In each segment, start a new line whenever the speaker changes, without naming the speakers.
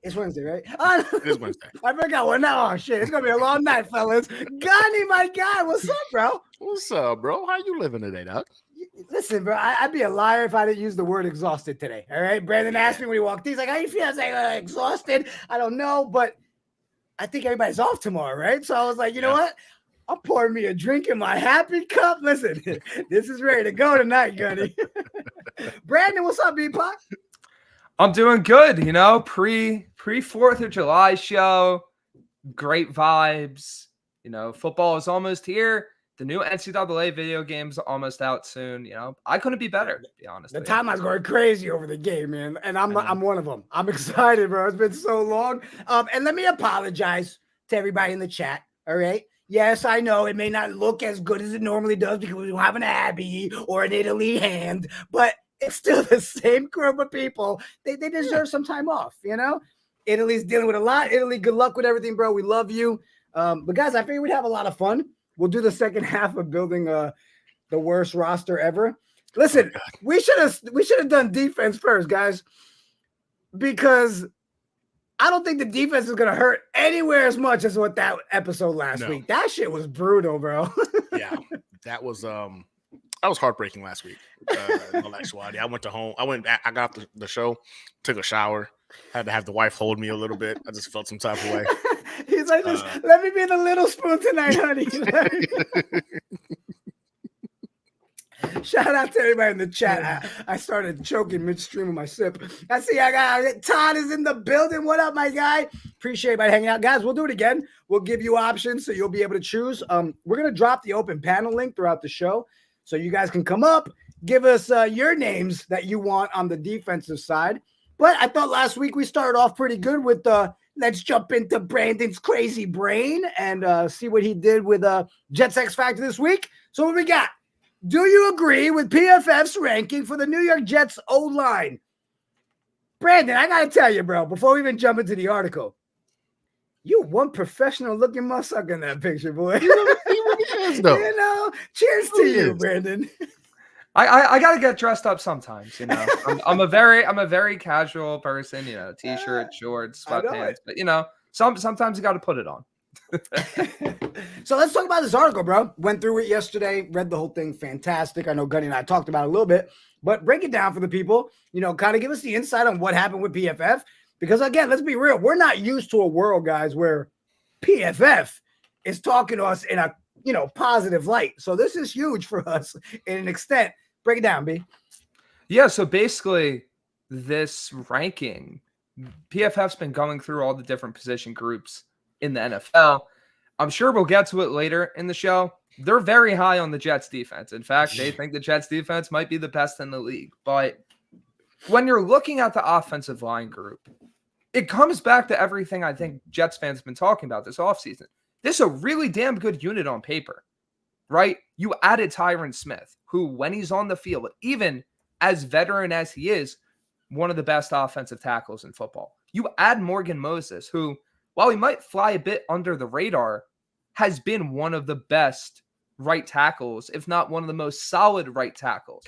It's Wednesday, right?
It is Wednesday.
I forgot one now. Oh, shit. It's going to be a long night, fellas. Gunny, my guy. What's up, bro?
What's up, bro? How you living today, Doc?
Listen, bro, I'd be a liar if I didn't use the word exhausted today. All right? Brandon asked me when he walked in. He's like, how you feel? I was like, exhausted. I don't know, but I think everybody's off tomorrow, right? So I was like, you know what? I'll pour me a drink in my happy cup. Listen, this is ready to go tonight, Gunny. Brandon, what's up, Bpok?
I'm doing good, you know, pre 4th of July show, great vibes. You know, football is almost here. The new NCAA video game's almost out soon. You know, I couldn't be better, to be honest.
The timeline's going crazy over the game, man, and I'm one of them. I'm excited, bro. It's been so long. And let me apologize to everybody in the chat. All right. Yes, I know it may not look as good as it normally does because we don't have an Abby or an Italy hand, but it's still the same group of people. They deserve some time off, you know? Italy's dealing with a lot. Italy, good luck with everything, bro. We love you. But guys, I figured we'd have a lot of fun. We'll do the second half of building the worst roster ever. Listen, we should have done defense first, guys, because I don't think the defense is gonna hurt anywhere as much as what that episode last week. That shit was brutal, bro.
Yeah, that was heartbreaking last week. No actuality. I went home. I got the show, took a shower, had to have the wife hold me a little bit. I just felt some type of way.
He's like, let me be the little spoon tonight, honey. Shout out to everybody in the chat. I started choking midstream of my sip. I see I got Todd is in the building. What up, my guy? Appreciate everybody hanging out. Guys, we'll do it again. We'll give you options so you'll be able to choose. We're going to drop the open panel link throughout the show so you guys can come up, give us your names that you want on the defensive side. But I thought last week we started off pretty good with let's jump into Brandon's crazy brain and see what he did with Jets X Factor this week. So what we got? Do you agree with PFF's ranking for the New York Jets O-line? Brandon, I got to tell you, bro, before we even jump into the article, you one professional-looking motherfucker in that picture, boy.
He really is, though.
You know, cheers to you, Brandon.
I got to get dressed up sometimes, you know. I'm a very casual person, you know, t-shirt, shorts, sweatpants, but you know, sometimes you got to put it on.
So let's talk about this article, bro. Went through it yesterday, read the whole thing. Fantastic. I know Gunny and I talked about it a little bit, but break it down for the people, you know, kind of give us the insight on what happened with PFF. Because again, let's be real. We're not used to a world, guys, where PFF is talking to us in a, you know, positive light. So this is huge for us in an extent. Break it down, B.
Yeah. So basically this ranking, PFF's been going through all the different position groups in the NFL. I'm sure we'll get to it later in the show. They're very high on the Jets defense. In fact, they think the Jets defense might be the best in the league. But when you're looking at the offensive line group, it comes back to everything I think Jets fans have been talking about this offseason. This is a really damn good unit on paper, right? You added Tyron Smith, who when he's on the field, even as veteran as he is, one of the best offensive tackles in football. You add Morgan Moses, who, while he might fly a bit under the radar, has been one of the best right tackles, if not one of the most solid right tackles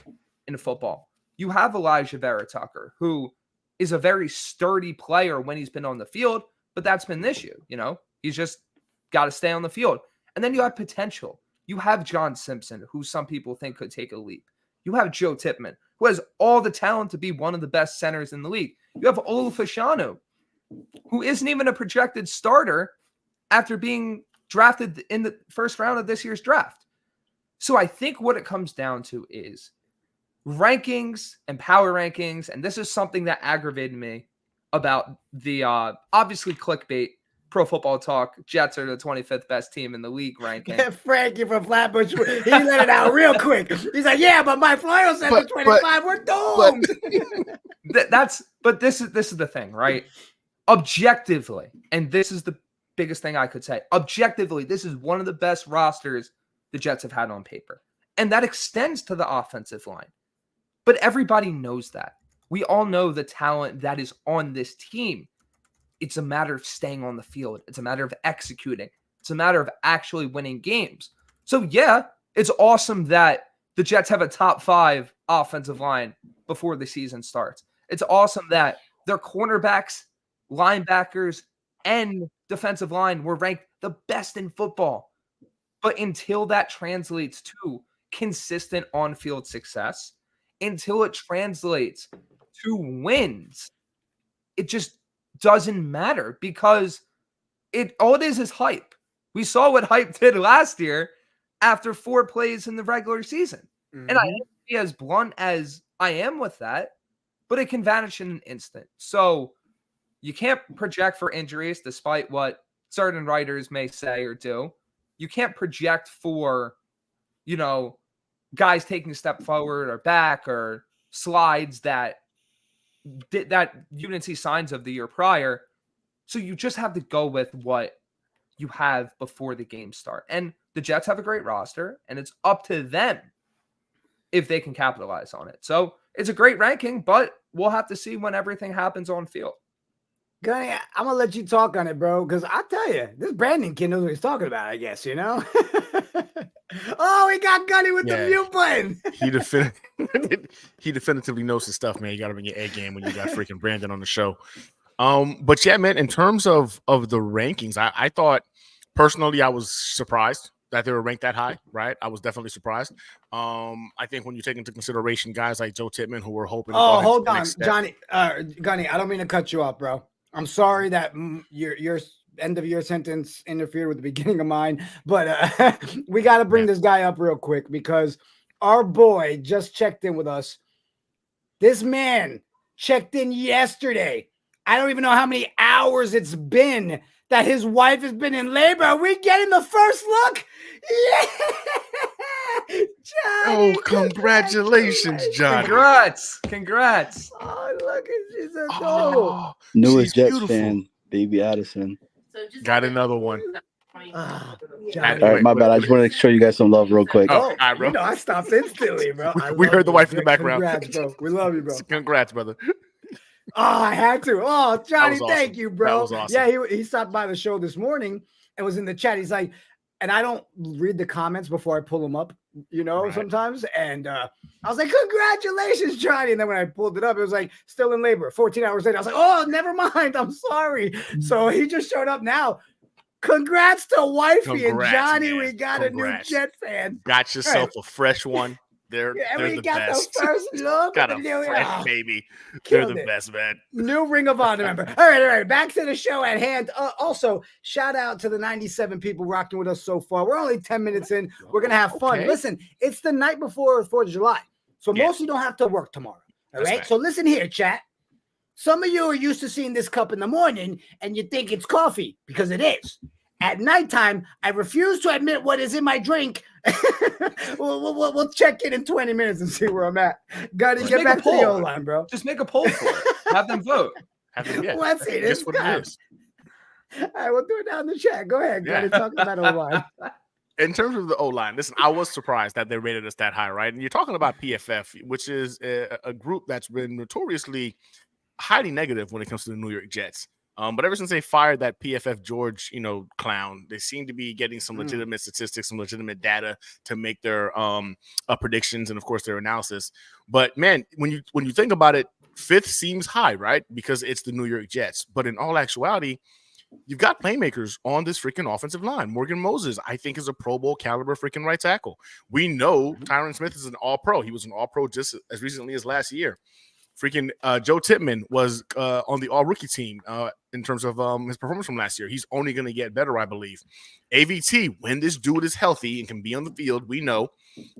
in football. You have Elijah Vera Tucker, who is a very sturdy player when he's been on the field, but that's been the issue. You know, he's just got to stay on the field. And then you have potential. You have John Simpson, who some people think could take a leap. You have Joe Tippmann, who has all the talent to be one of the best centers in the league. You have Olu Fashanu, who isn't even a projected starter after being drafted in the first round of this year's draft. So I think what it comes down to is rankings and power rankings. And this is something that aggravated me about the obviously clickbait. Pro Football Talk, Jets are the 25th best team in the league ranking.
Frankie from Flatbush, he let it out real quick. He's like, yeah, but Mike Floro said for 25, we're doomed.
But this is the thing, right? Objectively, and this is the biggest thing I could say. Objectively, this is one of the best rosters the Jets have had on paper. And that extends to the offensive line. But everybody knows that. We all know the talent that is on this team. It's a matter of staying on the field. It's a matter of executing. It's a matter of actually winning games. So, yeah, it's awesome that the Jets have a top 5 offensive line before the season starts. It's awesome that their cornerbacks, linebackers, and defensive line were ranked the best in football. But until that translates to consistent on-field success, until it translates to wins, it just doesn't matter because all it is hype. We saw what hype did last year after 4 plays in the regular season. Mm-hmm. And I hate to be as blunt as I am with that, but it can vanish in an instant. So you can't project for injuries despite what certain writers may say or do. You can't project for, guys taking a step forward or back or slides that you didn't see signs of the year prior. So you just have to go with what you have before the game start. And the Jets have a great roster, and it's up to them if they can capitalize on it. So it's a great ranking, but we'll have to see when everything happens on field.
Gunny, I'm going to let you talk on it, bro, because I tell you, this Brandon kid knows what he's talking about, I guess, Oh, he got Gunny with the mute button.
He definitively knows his stuff, man. You got to bring your A game when you got freaking Brandon on the show. But yeah, man, in terms of the rankings, I thought personally I was surprised that they were ranked that high, right? I was definitely surprised. I think when you take into consideration guys like Joe Tippmann who were hoping.
Oh, hold on, Johnny, Gunny, I don't mean to cut you off, bro. I'm sorry that your end of your sentence interfered with the beginning of mine, but we got to bring this guy up real quick because our boy just checked in with us. This man checked in yesterday. I don't even know how many hours it's been that his wife has been in labor. Are we getting the first look? Yeah! Johnny,
oh, congratulations, Johnny.
Congrats.
Oh, look, she's adorable.
Newest Jets fan, baby Addison.
So got another one.
All right, my bad. I just wanted to show you guys some love real quick.
Oh, all right, bro.
I stopped instantly, bro.
We heard the wife in the background.
Congrats, bro. We love you, bro.
Congrats, brother.
Oh, I had to. Oh, Johnny, thank you, bro.
That was awesome.
Yeah, he stopped by the show this morning and was in the chat. He's like, and I don't read the comments before I pull them up, sometimes. And I was like, congratulations, Johnny. And then when I pulled it up, it was like, still in labor. 14 hours later, I was like, oh, never mind. I'm sorry. So he just showed up now. Congrats to Wifey and Johnny. Man. We got a new Jet fan.
Got yourself a fresh one. They're the best.
The first look.
Got a fresh baby. They're the best, man.
New Ring of Honor member. All right. Back to the show at hand. Also, shout out to the 97 people rocking with us so far. We're only 10 minutes in. We're going to have fun. Okay. Listen, it's the night before 4th of July. So most of you don't have to work tomorrow. All right. So listen here, chat. Some of you are used to seeing this cup in the morning and you think it's coffee because it is. At nighttime, I refuse to admit what is in my drink. We'll check in 20 minutes and see where I'm at. Gotta get back to the O-line, bro.
Just make a poll for it. Have them vote.
Let's see this. What it is. All right, we'll do it down in the chat. Go ahead. Gotta talk about O-line.
In terms of the O-line, listen, I was surprised that they rated us that high, right? And you're talking about PFF, which is a group that's been notoriously highly negative when it comes to the New York Jets. But ever since they fired that PFF George, clown, they seem to be getting some legitimate statistics, some legitimate data to make their predictions and, of course, their analysis. But man, when you think about it, 5th seems high, right? Because it's the New York Jets. But in all actuality, you've got playmakers on this freaking offensive line. Morgan Moses, I think, is a Pro Bowl caliber freaking right tackle. We know Tyron Smith is an All-Pro. He was an All-Pro just as recently as last year. Freaking Joe Tippmann was on the all-rookie team in terms of his performance from last year. He's only going to get better, I believe. AVT, when this dude is healthy and can be on the field, we know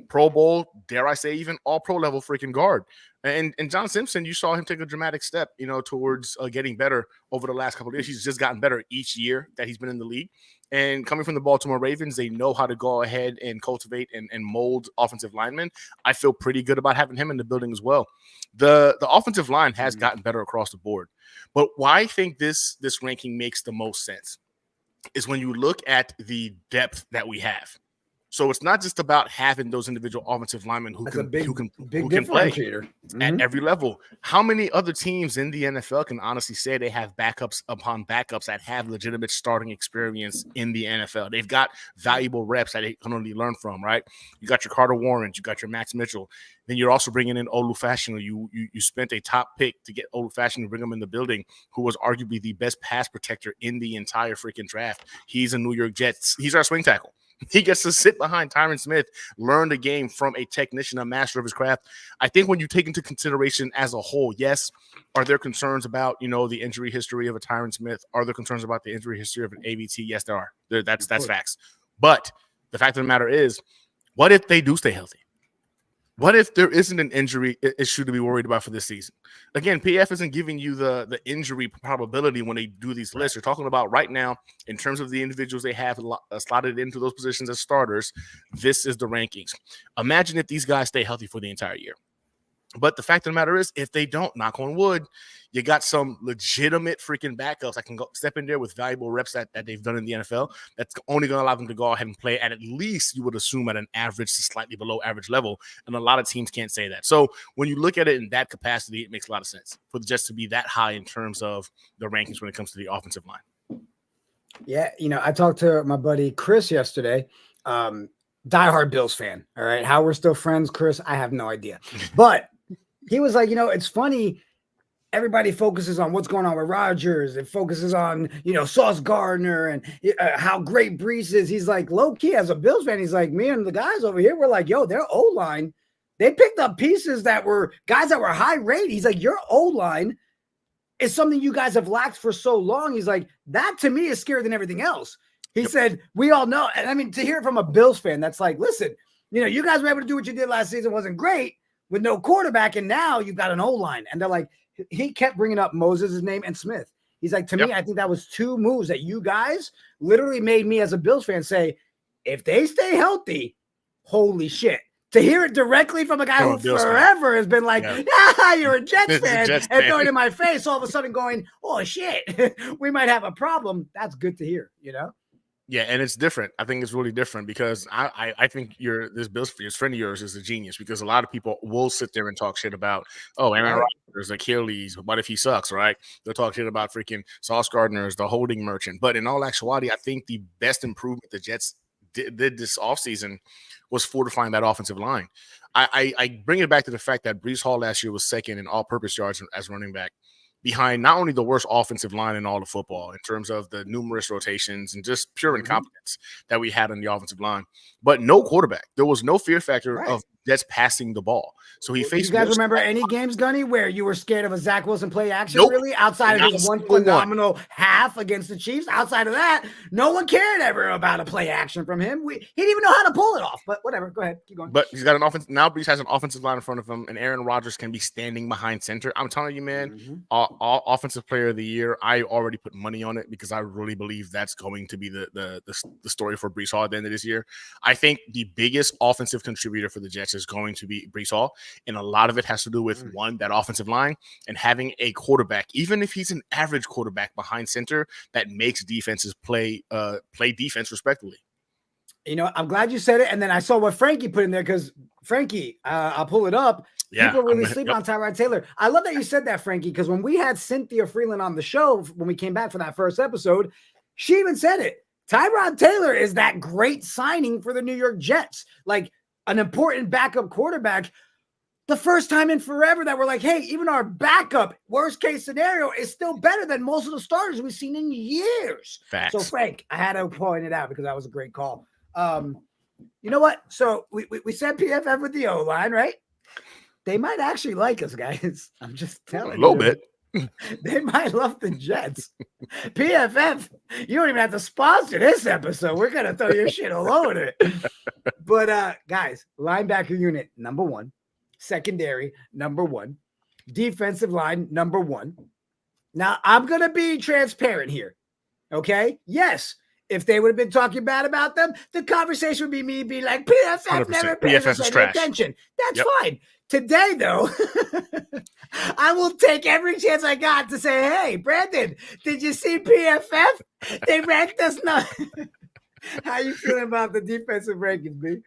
Pro Bowl, dare I say, even all pro level freaking guard. And John Simpson, you saw him take a dramatic step, towards getting better over the last couple of years. He's just gotten better each year that he's been in the league. And coming from the Baltimore Ravens, they know how to go ahead and cultivate and mold offensive linemen. I feel pretty good about having him in the building as well. The offensive line has gotten better across the board. But why I think this ranking makes the most sense is when you look at the depth that we have. So it's not just about having those individual offensive linemen who can play at every level. How many other teams in the NFL can honestly say they have backups upon backups that have legitimate starting experience in the NFL? They've got valuable reps that they can only learn from, right? You got your Carter Warrens, you got your Max Mitchell. Then you're also bringing in Olu Fashanu. You spent a top pick to get Olu Fashanu to bring him in the building, who was arguably the best pass protector in the entire freaking draft. He's a New York Jets. He's our swing tackle. He gets to sit behind Tyron Smith, learn the game from a technician, a master of his craft. I think when you take into consideration as a whole, yes, are there concerns about, the injury history of a Tyron Smith? Are there concerns about the injury history of an AVT? Yes, there are. That's facts. But the fact of the matter is, what if they do stay healthy? What if there isn't an injury issue to be worried about for this season? Again, PF isn't giving you the injury probability when they do these lists. They're talking about right now, in terms of the individuals they have slotted into those positions as starters, this is the rankings. Imagine if these guys stay healthy for the entire year. But the fact of the matter is, if they don't, knock on wood, you got some legitimate freaking backups that can go step in there with valuable reps that they've done in the NFL. That's only going to allow them to go ahead and play at least, you would assume, at an average to slightly below average level. And a lot of teams can't say that. So when you look at it in that capacity, it makes a lot of sense for the Jets to be that high in terms of the rankings when it comes to the offensive line.
Yeah, I talked to my buddy Chris yesterday. Diehard Bills fan. All right. How we're still friends, Chris, I have no idea. But he was like, it's funny. Everybody focuses on what's going on with Rodgers. It focuses on, Sauce Gardner and how great Brees is. He's like, low key as a Bills fan, he's like, me and the guys over here, we're like, yo, their O-line, they picked up pieces that were guys that were high rated. He's like, your O-line is something you guys have lacked for so long. He's like, that to me is scarier than everything else. He said, we all know. And I mean, to hear it from a Bills fan, that's like, listen, you guys were able to do what you did last season. Wasn't great with no quarterback. And now you've got an O-line. And they're like, he kept bringing up Moses' name and Smith. He's like, to me, I think that was two moves that you guys literally made me as a Bills fan say, if they stay healthy, holy shit. To hear it directly from a guy who forever has been like, you're a Jets fan, and throwing it in my face, all of a sudden going, oh, shit, we might have a problem. That's good to hear,
Yeah, and it's different. I think it's really different because I think this Bills friend of yours is a genius because a lot of people will sit there and talk shit about, Aaron Rodgers, Achilles, what if he sucks, right? They'll talk shit about freaking Sauce Gardner as the holding merchant. But in all actuality, I think the best improvement the Jets did this offseason was fortifying that offensive line. I bring it back to the fact that Breece Hall last year was second in all-purpose yards as running back, behind not only the worst offensive line in all of football in terms of the numerous rotations and just pure incompetence that we had on the offensive line, but no quarterback. There was no fear factor of Jets passing the ball. So he faced.
You guys remember any games, Gunny, where you were scared of a Zach Wilson play action? Nope. Really, outside of his one phenomenal half against the Chiefs. Outside of that, no one cared ever about a play action from him. He didn't even know how to pull it off. But whatever, go ahead, keep going.
But he's got an offense now. Brees has an offensive line in front of him, and Aaron Rodgers can be standing behind center. I'm telling you, man, all offensive player of the year. I already put money on it because I really believe that's going to be the story for Brees Hall at the end of this year. I think the biggest offensive contributor for the Jets is going to be Brees Hall, and a lot of it has to do with one, that offensive line, and having a quarterback, even if he's an average quarterback behind center, that makes defenses play defense respectfully.
I'm glad you said it, and then I saw what Frankie put in there because Frankie, I'll pull it up.
Yeah,
people really sleep on Tyrod Taylor. I love that you said that, Frankie, because when we had Cynthia Freeland on the show when we came back for that first episode, she even said it. Tyrod Taylor is that great signing for the New York Jets, like an important backup quarterback. The first time in forever that we're like, hey, even our backup, worst case scenario, is still better than most of the starters we've seen in years.
Facts.
So, Frank, I had to point it out because that was a great call. You know what? So we said PFF with the O-line, right? They might actually like us, guys. I'm just telling you.
A little bit.
They might love the Jets. PFF, you don't even have to sponsor this episode. We're gonna throw your shit all over it. But guys, linebacker unit number 1, secondary number 1, defensive line number 1. Now I'm gonna be transparent here. Okay, yes. If they would have been talking bad about them, the conversation would be me being like, PFF never paid us any attention. That's fine. Today, though, I will take every chance I got to say, hey, Brandon, did you see PFF? They ranked us not. How you feeling about the defensive rankings, B?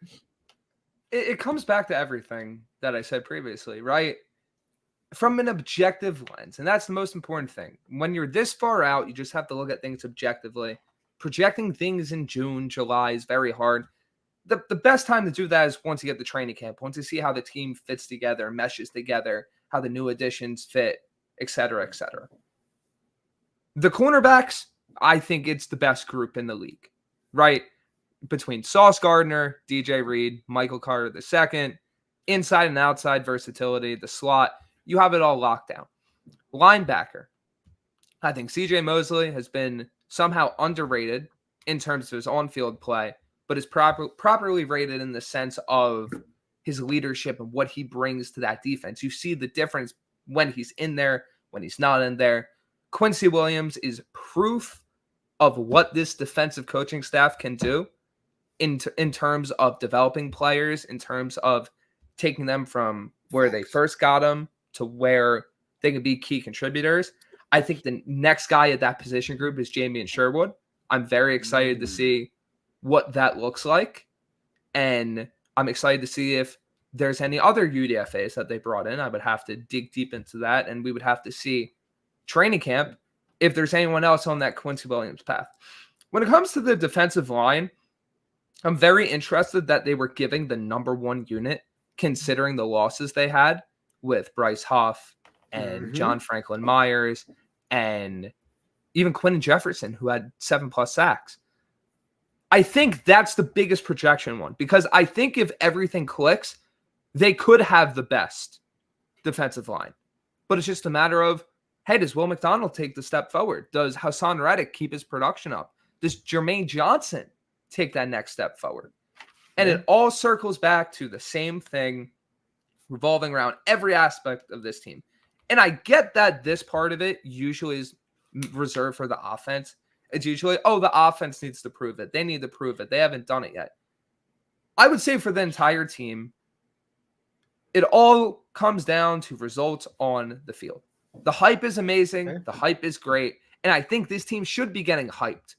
It comes back to everything that I said previously, right? From an objective lens, and that's the most important thing. When you're this far out, you just have to look at things objectively. Projecting things in June, July is very hard. The best time to do that is once you get the training camp, once you see how the team fits together, meshes together, how the new additions fit, et cetera, et cetera. The cornerbacks, I think it's the best group in the league, right? Between Sauce Gardner, DJ Reed, Michael Carter II, inside and outside versatility, the slot, you have it all locked down. Linebacker, I think CJ Mosley has been somehow underrated in terms of his on-field play, but is properly rated in the sense of his leadership and what he brings to that defense. You see the difference when he's in there, when he's not in there. Quincy Williams is proof of what this defensive coaching staff can do in terms of developing players, in terms of taking them from where they first got them to where they can be key contributors. I think the next guy at that position group is Jamie Sherwood. I'm very excited to see what that looks like. And I'm excited to see if there's any other UDFAs that they brought in. I would have to dig deep into that, and we would have to see training camp if there's anyone else on that Quincy Williams path. When it comes to the defensive line, I'm very interested that they were giving the number 1 unit, considering the losses they had with Bryce Huff and John Franklin Myers and even Quentin Jefferson, who had 7+ sacks. I think that's the biggest projection one, because I think if everything clicks, they could have the best defensive line. But it's just a matter of, hey, does Will McDonald take the step forward? Does Hassan Reddick keep his production up? Does Jermaine Johnson take that next step forward? And it all circles back to the same thing, revolving around every aspect of this team. And I get that this part of it usually is reserved for the offense. It's usually, the offense needs to prove it. They need to prove it. They haven't done it yet. I would say for the entire team, it all comes down to results on the field. The hype is amazing. Okay. The hype is great. And I think this team should be getting hyped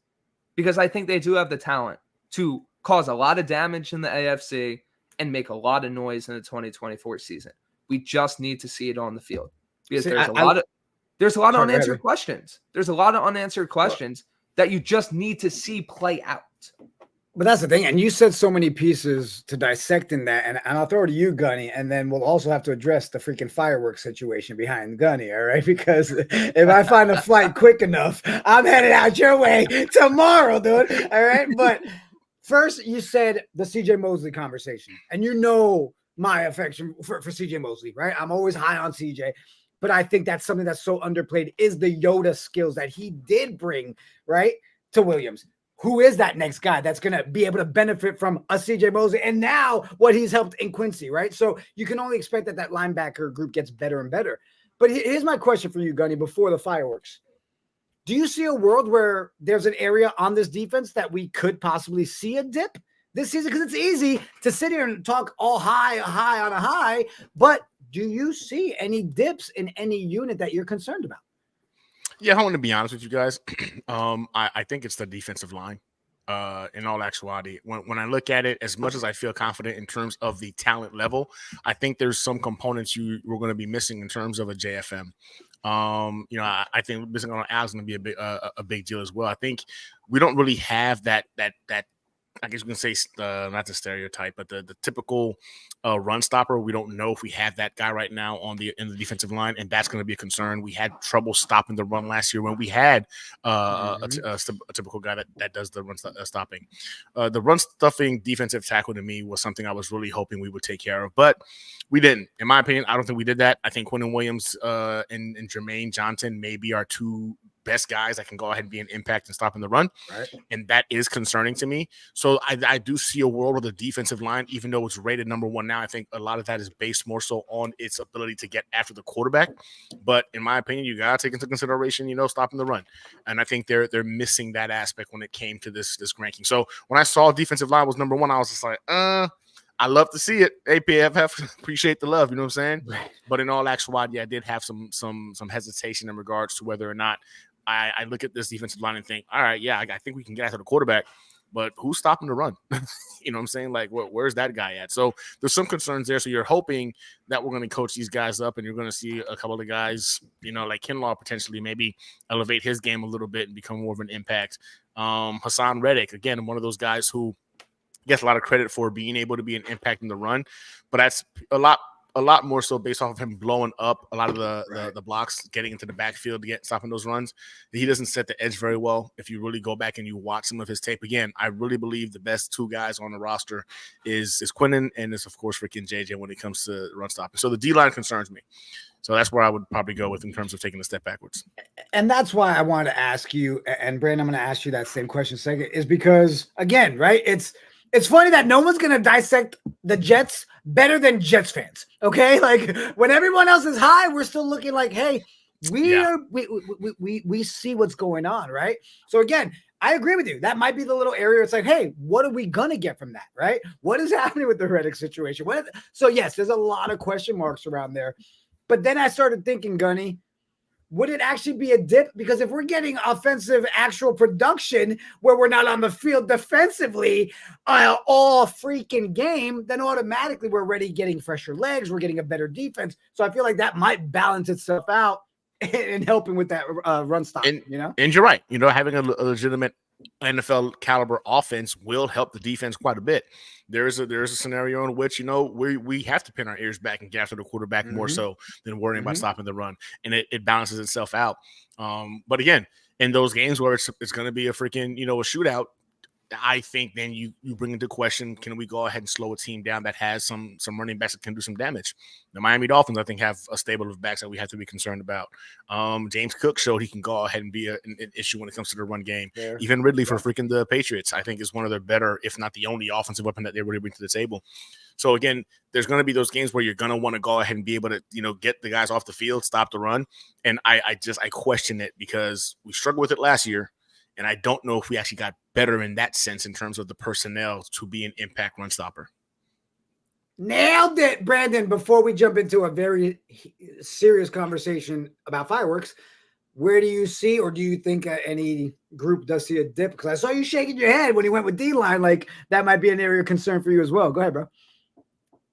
because I think they do have the talent to cause a lot of damage in the AFC and make a lot of noise in the 2024 season. We just need to see it on the field because there's a lot of unanswered questions. There's a lot of unanswered questions that you just need to see play out.
But that's the thing. And you said so many pieces to dissect in that. And I'll throw it to you, Gunny. And then we'll also have to address the freaking fireworks situation behind Gunny. All right. Because if I find a flight quick enough, I'm headed out your way tomorrow, dude. All right. But first, you said the CJ Mosley conversation. And you know my affection for CJ Mosley, right? I'm always high on CJ. But I think that's something that's so underplayed is the Yoda skills that he did bring, right, to Williams. Who is that next guy that's going to be able to benefit from a CJ Mosley and now what he's helped in Quincy, right? So you can only expect that linebacker group gets better and better. But here's my question for you, Gunny, before the fireworks. Do you see a world where there's an area on this defense that we could possibly see a dip this season? Because it's easy to sit here and talk all high on a high, but do you see any dips in any unit that you're concerned about?
Yeah, I want to be honest with you guys. I think it's the defensive line. In all actuality, when I look at it, as much as I feel confident in terms of the talent level, I think there's some components we're going to be missing in terms of a JFM. I think missing on Al is going to be a big deal as well. I think we don't really have that I guess you can say not the stereotype, but the typical run stopper. We don't know if we have that guy right now in the defensive line, and that's going to be a concern. We had trouble stopping the run last year when we had a typical guy that does the run stopping. The run stuffing defensive tackle to me was something I was really hoping we would take care of, but we didn't. In my opinion, I don't think we did that. I think Quentin Williams and Jermaine Johnson may be our two best guys that can go ahead and be an impact and stopping the run.
Right.
And that is concerning to me. So I do see a world where the defensive line, even though it's rated number 1 now, I think a lot of that is based more so on its ability to get after the quarterback. But in my opinion, you got to take into consideration, stopping the run. And I think they're missing that aspect when it came to this ranking. So when I saw defensive line was number 1, I was just like, I love to see it. APFF, appreciate the love, you know what I'm saying?
Right.
But in all actuality, I did have some hesitation in regards to whether or not I look at this defensive line and think, all right, yeah, I think we can get after the quarterback, but who's stopping the run? You know what I'm saying? Like, where's that guy at? So there's some concerns there. So you're hoping that we're going to coach these guys up and you're going to see a couple of guys, like Kinlaw potentially maybe elevate his game a little bit and become more of an impact. Hassan Reddick, again, one of those guys who gets a lot of credit for being able to be an impact in the run, but that's a lot more so based off of him blowing up a lot of the blocks, getting into the backfield to stopping those runs. He doesn't set the edge very well. If you really go back and you watch some of his tape again, I really believe the best 2 guys on the roster is Quentin and is of course freaking JJ when it comes to run stopping. So the D-line concerns me. So that's where I would probably go with in terms of taking a step backwards.
And that's why I wanted to ask you, and Brandon, I'm going to ask you that same question second, is because again, right? It's funny that no one's going to dissect the Jets better than Jets fans. Okay. Like when everyone else is high, we're still looking like, hey, we see what's going on. Right. So again, I agree with you. That might be the little area. It's like, hey, what are we going to get from that? Right. What is happening with the Reddick situation? So yes, there's a lot of question marks around there, but then I started thinking, Gunny, would it actually be a dip? Because if we're getting offensive actual production where we're not on the field defensively all freaking game, then automatically we're already getting fresher legs. We're getting a better defense. So I feel like that might balance itself out in helping with that run stop. And
you're right. Having a legitimate NFL caliber offense will help the defense quite a bit. There's a scenario in which we have to pin our ears back and get after the quarterback more so than worrying about stopping the run, and it balances itself out. But again, in those games where it's going to be a freaking a shootout, I think then you bring into question, can we go ahead and slow a team down that has some running backs that can do some damage? The Miami Dolphins, I think, have a stable of backs that we have to be concerned about. James Cook showed he can go ahead and be an issue when it comes to the run game. Yeah. Even Ridley for freaking the Patriots, I think, is one of their better, if not the only offensive weapon that they really bring to the table. So again, there's going to be those games where you're going to want to go ahead and be able to, get the guys off the field, stop the run. And I question it because we struggled with it last year. And I don't know if we actually got better in that sense in terms of the personnel to be an impact run stopper.
Nailed it, Brandon. Before we jump into a very serious conversation about fireworks, where do you see, or do you think any group does see a dip? Because I saw you shaking your head when you went with D-line. Like that might be an area of concern for you as well. Go ahead, bro.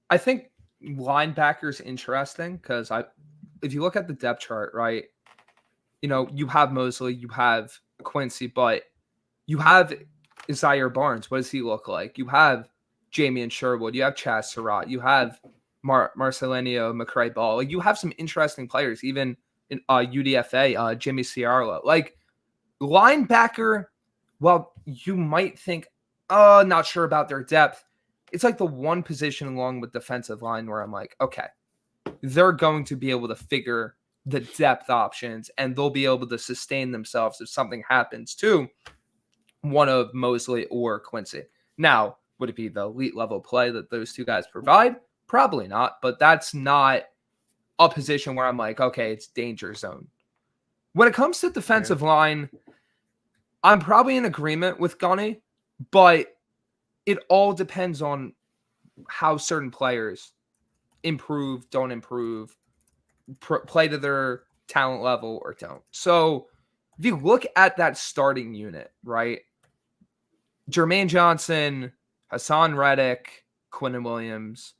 I think linebacker's interesting because if you look at the depth chart, right, you have Mosley, you have Quincy, but you have Zaire Barnes. What does he look like? You have Jamie and Sherwood. You have Chaz Surratt. You have Marcelinho McCray Ball. Like you have some interesting players, even in UDFA, Jimmy Ciarlo. Like linebacker, well, you might think, not sure about their depth. It's like the one position along with defensive line where I'm like, okay, they're going to be able to figure the depth options, and they'll be able to sustain themselves if something happens to one of Mosley or Quincy. Now, would it be the elite level play that those two guys provide? Probably not, but that's not a position where I'm like, okay, it's danger zone. When it comes to defensive line, I'm probably in agreement with Gunny, but it all depends on how certain players improve, don't improve, play to their talent level or don't. So if you look at that starting unit, right? Jermaine Johnson, Hassan Reddick, Quentin Williams,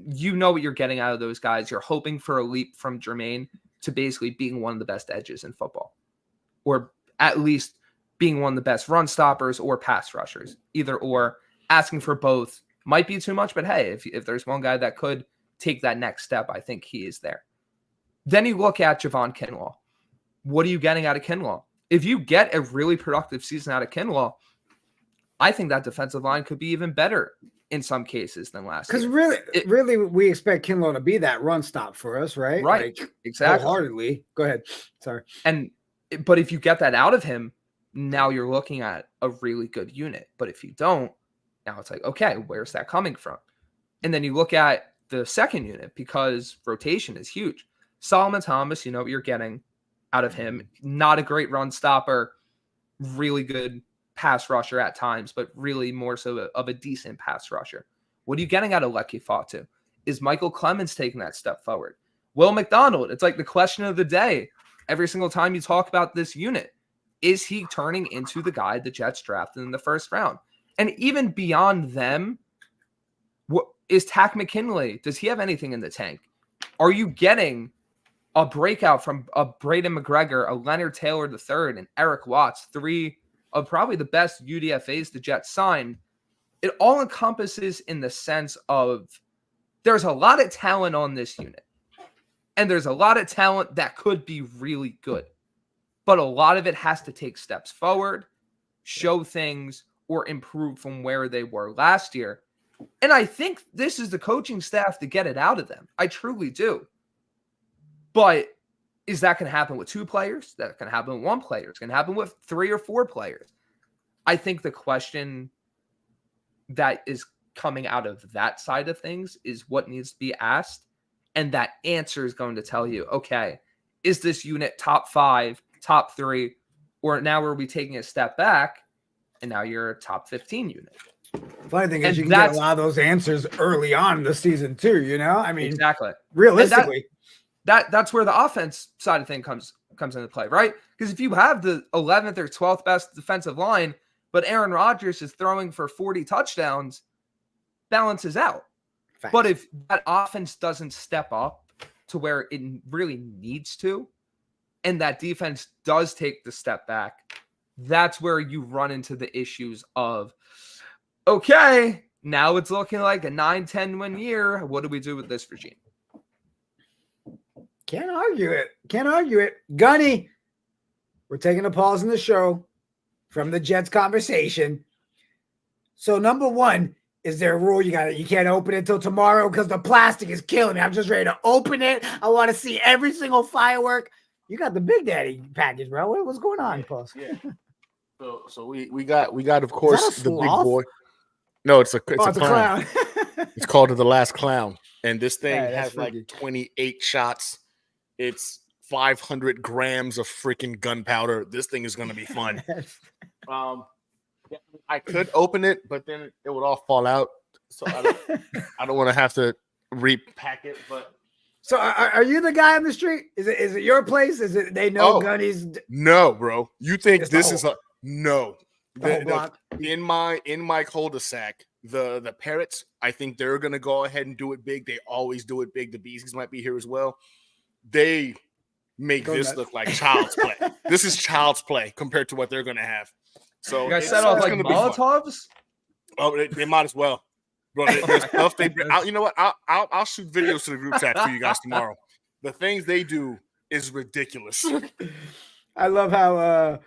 you know what you're getting out of those guys. You're hoping for a leap from Jermaine to basically being one of the best edges in football, or at least being one of the best run stoppers or pass rushers. Either or, asking for both might be too much, but hey, if there's one guy that could take that next step, I think he is there. Then you look at Javon Kinlaw. What are you getting out of Kinlaw? If you get a really productive season out of Kinlaw, I think that defensive line could be even better in some cases than last year.
Because really, we expect Kinlaw to be that run stop for us, right?
Right,
like,
exactly.
Wholeheartedly. Go ahead. Sorry.
But if you get that out of him, now you're looking at a really good unit. But if you don't, now it's like, okay, where's that coming from? And then you look at the second unit, because rotation is huge. Solomon Thomas, you know what you're getting out of him. Not a great run stopper, really good pass rusher at times, but really more so of a decent pass rusher. What are you getting out of Leki Fatu? Is Michael Clemens taking that step forward? Will McDonald, it's like the question of the day. Every single time you talk about this unit, is he turning into the guy the Jets drafted in the first round? And even beyond them, what is Tack McKinley? Does he have anything in the tank? Are you getting a breakout from a Braden McGregor, a Leonard Taylor III, and Eric Watts, three of probably the best UDFAs the Jets signed? It all encompasses in the sense of there's a lot of talent on this unit. And there's a lot of talent that could be really good. But a lot of it has to take steps forward, show things, or improve from where they were last year. And I think this is the coaching staff to get it out of them. I truly do. But is that going to happen with 2 players? That can happen with 1 player. It's going to happen with 3 or 4 players. I think the question that is coming out of that side of things is what needs to be asked. And that answer is going to tell you, okay, is this unit top 5, top 3, or now are we taking a step back and now you're a top 15 unit?
Funny thing is, you can get a lot of those answers early on in the season too. You know, I mean,
exactly.
Realistically,
that's where the offense side of thing comes into play, right? Because if you have the 11th or 12th best defensive line, but Aaron Rodgers is throwing for 40 touchdowns, balances out.
Facts.
But if that offense doesn't step up to where it really needs to, and that defense does take the step back, that's where you run into the issues of, okay, now it's looking like a 9-10 win year. What do we do with this regime?
Can't argue it. Gunny, we're taking a pause in the show from the Jets conversation. So number 1, is there a rule you can't open it till tomorrow because the plastic is killing me? I'm just ready to open it. I want to see every single firework. You got the Big Daddy package, bro. What's going on, Post?
Yeah. So we got of course the big boy. No, it's a clown. It's called The Last Clown, and this thing has like 28 shots. It's 500 grams of freaking gunpowder. This thing is gonna be fun. I could open it, but then it would all fall out. So I don't want to have to repack it. But
so are you the guy on the street? Is it your place? Is it they know Gunny's?
No, bro. You think this is no? In my cul-de-sac, the parrots, I think they're gonna go ahead and do it big. They always do it big. The bees might be here as well. They make this look like child's play. This is child's play compared to what they're gonna have. So
you guys set off like Molotovs?
Oh, they might as well, bro. There's stuff they. You know what? I'll shoot videos to the group chat for you guys tomorrow. The things they do is ridiculous.
I love how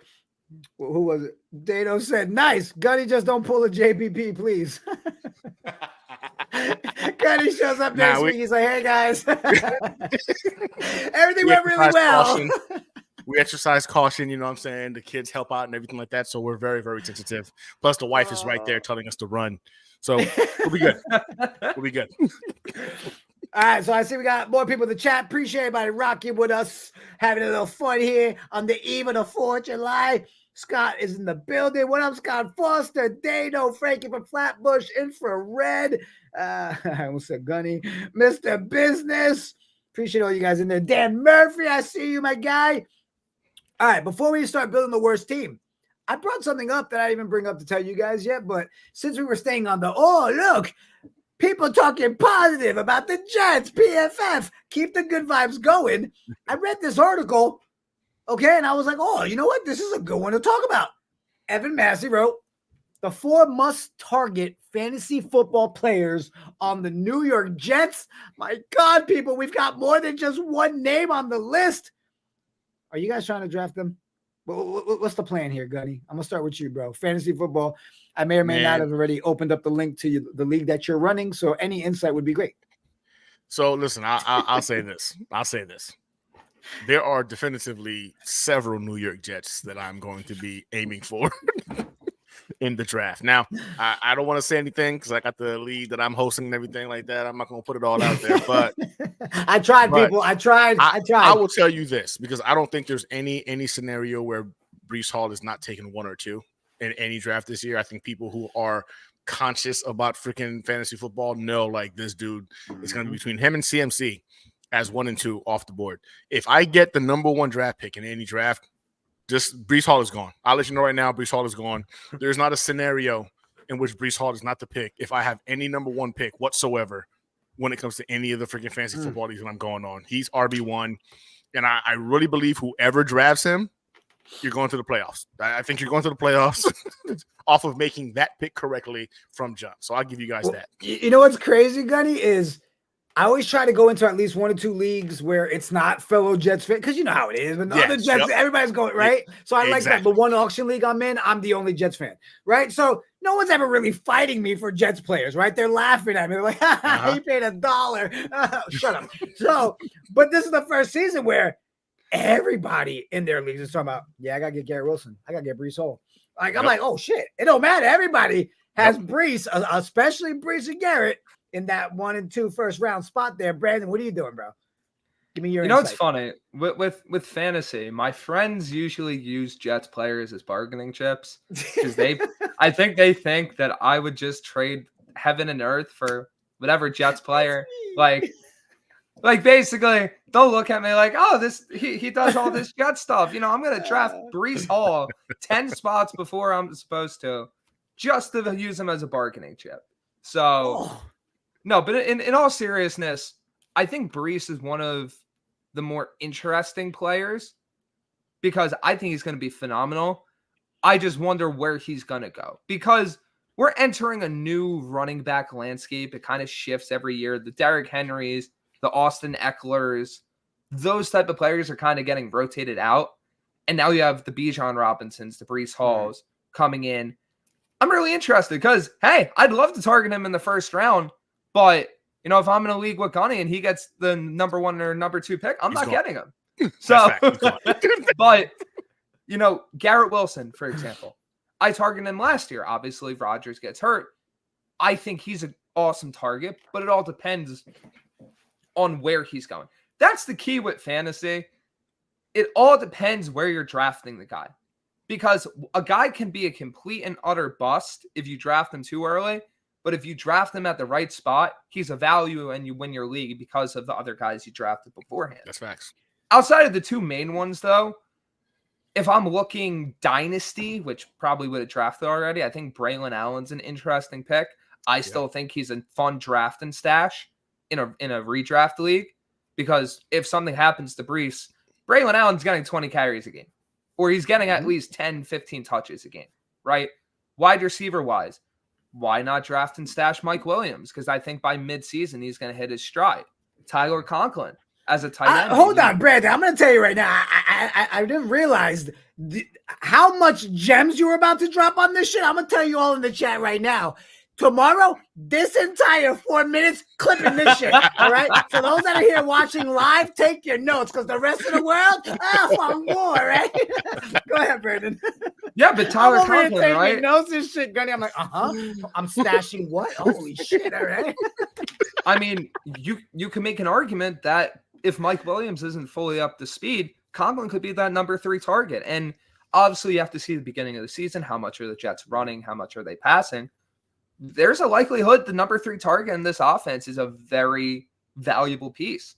who was it? Dano said, "Nice, Gunny, just don't pull a JPP, please." Gunny shows up next week. He's like, "Hey guys, everything went really well."
We exercise caution, you know what I'm saying? The kids help out and everything like that. So we're very, very sensitive. Plus, the wife is right there telling us to run. So we'll be good. We'll be good.
All right. So I see we got more people in the chat. Appreciate everybody rocking with us, having a little fun here on the eve of the 4th of July. Scott is in the building. What up, Scott Foster? Dano, Frankie from Flatbush, Infrared. I almost said Gunny. Mr. Business. Appreciate all you guys in there. Dan Murphy, I see you, my guy. All right, before we start building the worst team, I brought something up that I didn't even bring up to tell you guys yet, but since we were staying on the, look, people talking positive about the Jets, PFF, keep the good vibes going. I read this article, okay, and I was like, you know what? This is a good one to talk about. Evan Massey wrote, the 4 must-target fantasy football players on the New York Jets. My God, people, we've got more than just one name on the list. Are you guys trying to draft them? What's the plan here, Gunny? I'm going to start with you, bro. Fantasy football. I may or may not have already opened up the link to you, the league that you're running, so any insight would be great.
So, listen, I'll say this. There are definitively several New York Jets that I'm going to be aiming for in the draft. Now, I don't want to say anything because I got the league that I'm hosting and everything like that. I'm not going to put it all out there, but
I tried, people. I tried.
I will tell you this because I don't think there's any scenario where Breece Hall is not taking 1 or 2 in any draft this year. I think people who are conscious about freaking fantasy football know like this dude is going to be between him and CMC as 1 and 2 off the board. If I get the number 1 draft pick in any draft, just Breece Hall is gone. I'll let you know right now, Breece Hall is gone. There's not a scenario in which Breece Hall is not the pick if I have any number 1 pick whatsoever when it comes to any of the freaking fantasy football leagues that I'm going on. He's RB1, and I really believe whoever drafts him, you're going to the playoffs. I think you're going to the playoffs off of making that pick correctly from jump. So I'll give you guys that.
You know what's crazy, Gunny, is I always try to go into at least 1 or 2 leagues where it's not fellow Jets fan, because you know how it is. When the other Jets, everybody's going, right? So I like that. The one auction league I'm in, I'm the only Jets fan, right? So no one's ever really fighting me for Jets players, right? They're laughing at me. They're like, he paid $1. Shut up. So, but this is the first season where everybody in their leagues is talking about, I got to get Garrett Wilson. I got to get Breece Hall. Like, I'm like, oh, shit. It don't matter. Everybody has Breece, especially Breece and Garrett, in that 1 and 2 first round spot there. Brandon, what are you doing, bro? Give me your insight.
It's funny with fantasy, my friends usually use Jets players as bargaining chips because I think they think that I would just trade heaven and earth for whatever Jets player. Like basically they'll look at me like, oh, he does all this Jet stuff. I'm gonna draft Breece Hall 10 spots before I'm supposed to, just to use him as a bargaining chip. So no, but in all seriousness, I think Breece is one of the more interesting players because I think he's going to be phenomenal. I just wonder where he's going to go because we're entering a new running back landscape. It kind of shifts every year. The Derrick Henrys, the Austin Ecklers, those type of players are kind of getting rotated out. And now you have the Bijan Robinsons, the Breece Halls coming in. I'm really interested because, hey, I'd love to target him in the first round. But, if I'm in a league with Gunny and he gets the number 1 or number 2 pick, I'm not getting him. So, but, Garrett Wilson, for example, I targeted him last year. Obviously, Rodgers gets hurt. I think he's an awesome target, but it all depends on where he's going. That's the key with fantasy. It all depends where you're drafting the guy. Because a guy can be a complete and utter bust if you draft him too early. But if you draft him at the right spot, he's a value and you win your league because of the other guys you drafted beforehand.
That's facts.
Outside of the 2 main ones, though, if I'm looking dynasty, which probably would have drafted already, I think Braylon Allen's an interesting pick. I still think he's a fun draft and stash in a redraft league because if something happens to Breece, Braylon Allen's getting 20 carries a game or he's getting at least 10, 15 touches a game, right? Wide receiver-wise, why not draft and stash Mike Williams? Because I think by midseason, he's going to hit his stride. Tyler Conklin as a tight end.
Hold on, Brandon. I'm going to tell you right now, I didn't realize how much gems you were about to drop on this shit. I'm going to tell you all in the chat right now. Tomorrow, this entire 4 minutes, clipping this shit. All right. So those that are here watching live, take your notes because the rest of the world, for more, right? Go ahead, Brandon.
Yeah, but Tyler Conklin, right?
Notes this shit, Gunny. I'm like, I'm stashing what? Holy shit! All right.
I mean, you can make an argument that if Mike Williams isn't fully up to speed, Conklin could be that number 3 target. And obviously, you have to see the beginning of the season. How much are the Jets running? How much are they passing? There's a likelihood the number 3 target in this offense is a very valuable piece.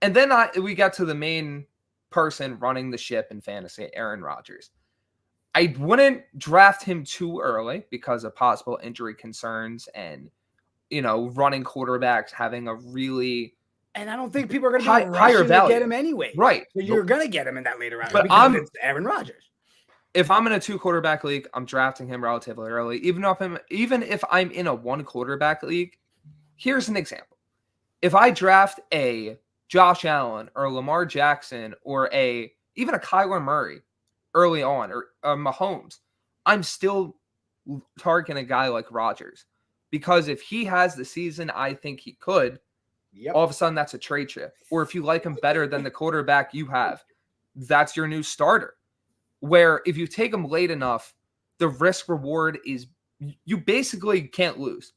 And then we got to the main person running the ship in fantasy, Aaron Rodgers. I wouldn't draft him too early because of possible injury concerns and, running quarterbacks having a really
and I don't think people are going to be
higher value
to get him anyway.
Right.
So you're going to get him in that later round.
But
it's Aaron Rodgers.
if I'm in a 2-quarterback league, I'm drafting him relatively early. Even if I'm in a 1-quarterback league, here's an example. If I draft a Josh Allen or Lamar Jackson or even a Kyler Murray early on or Mahomes, I'm still targeting a guy like Rodgers. Because if he has the season I think he could, all of a sudden that's a trade chip. Or if you like him better than the quarterback you have, that's your new starter. Where if you take him late enough, the risk reward is you basically can't lose.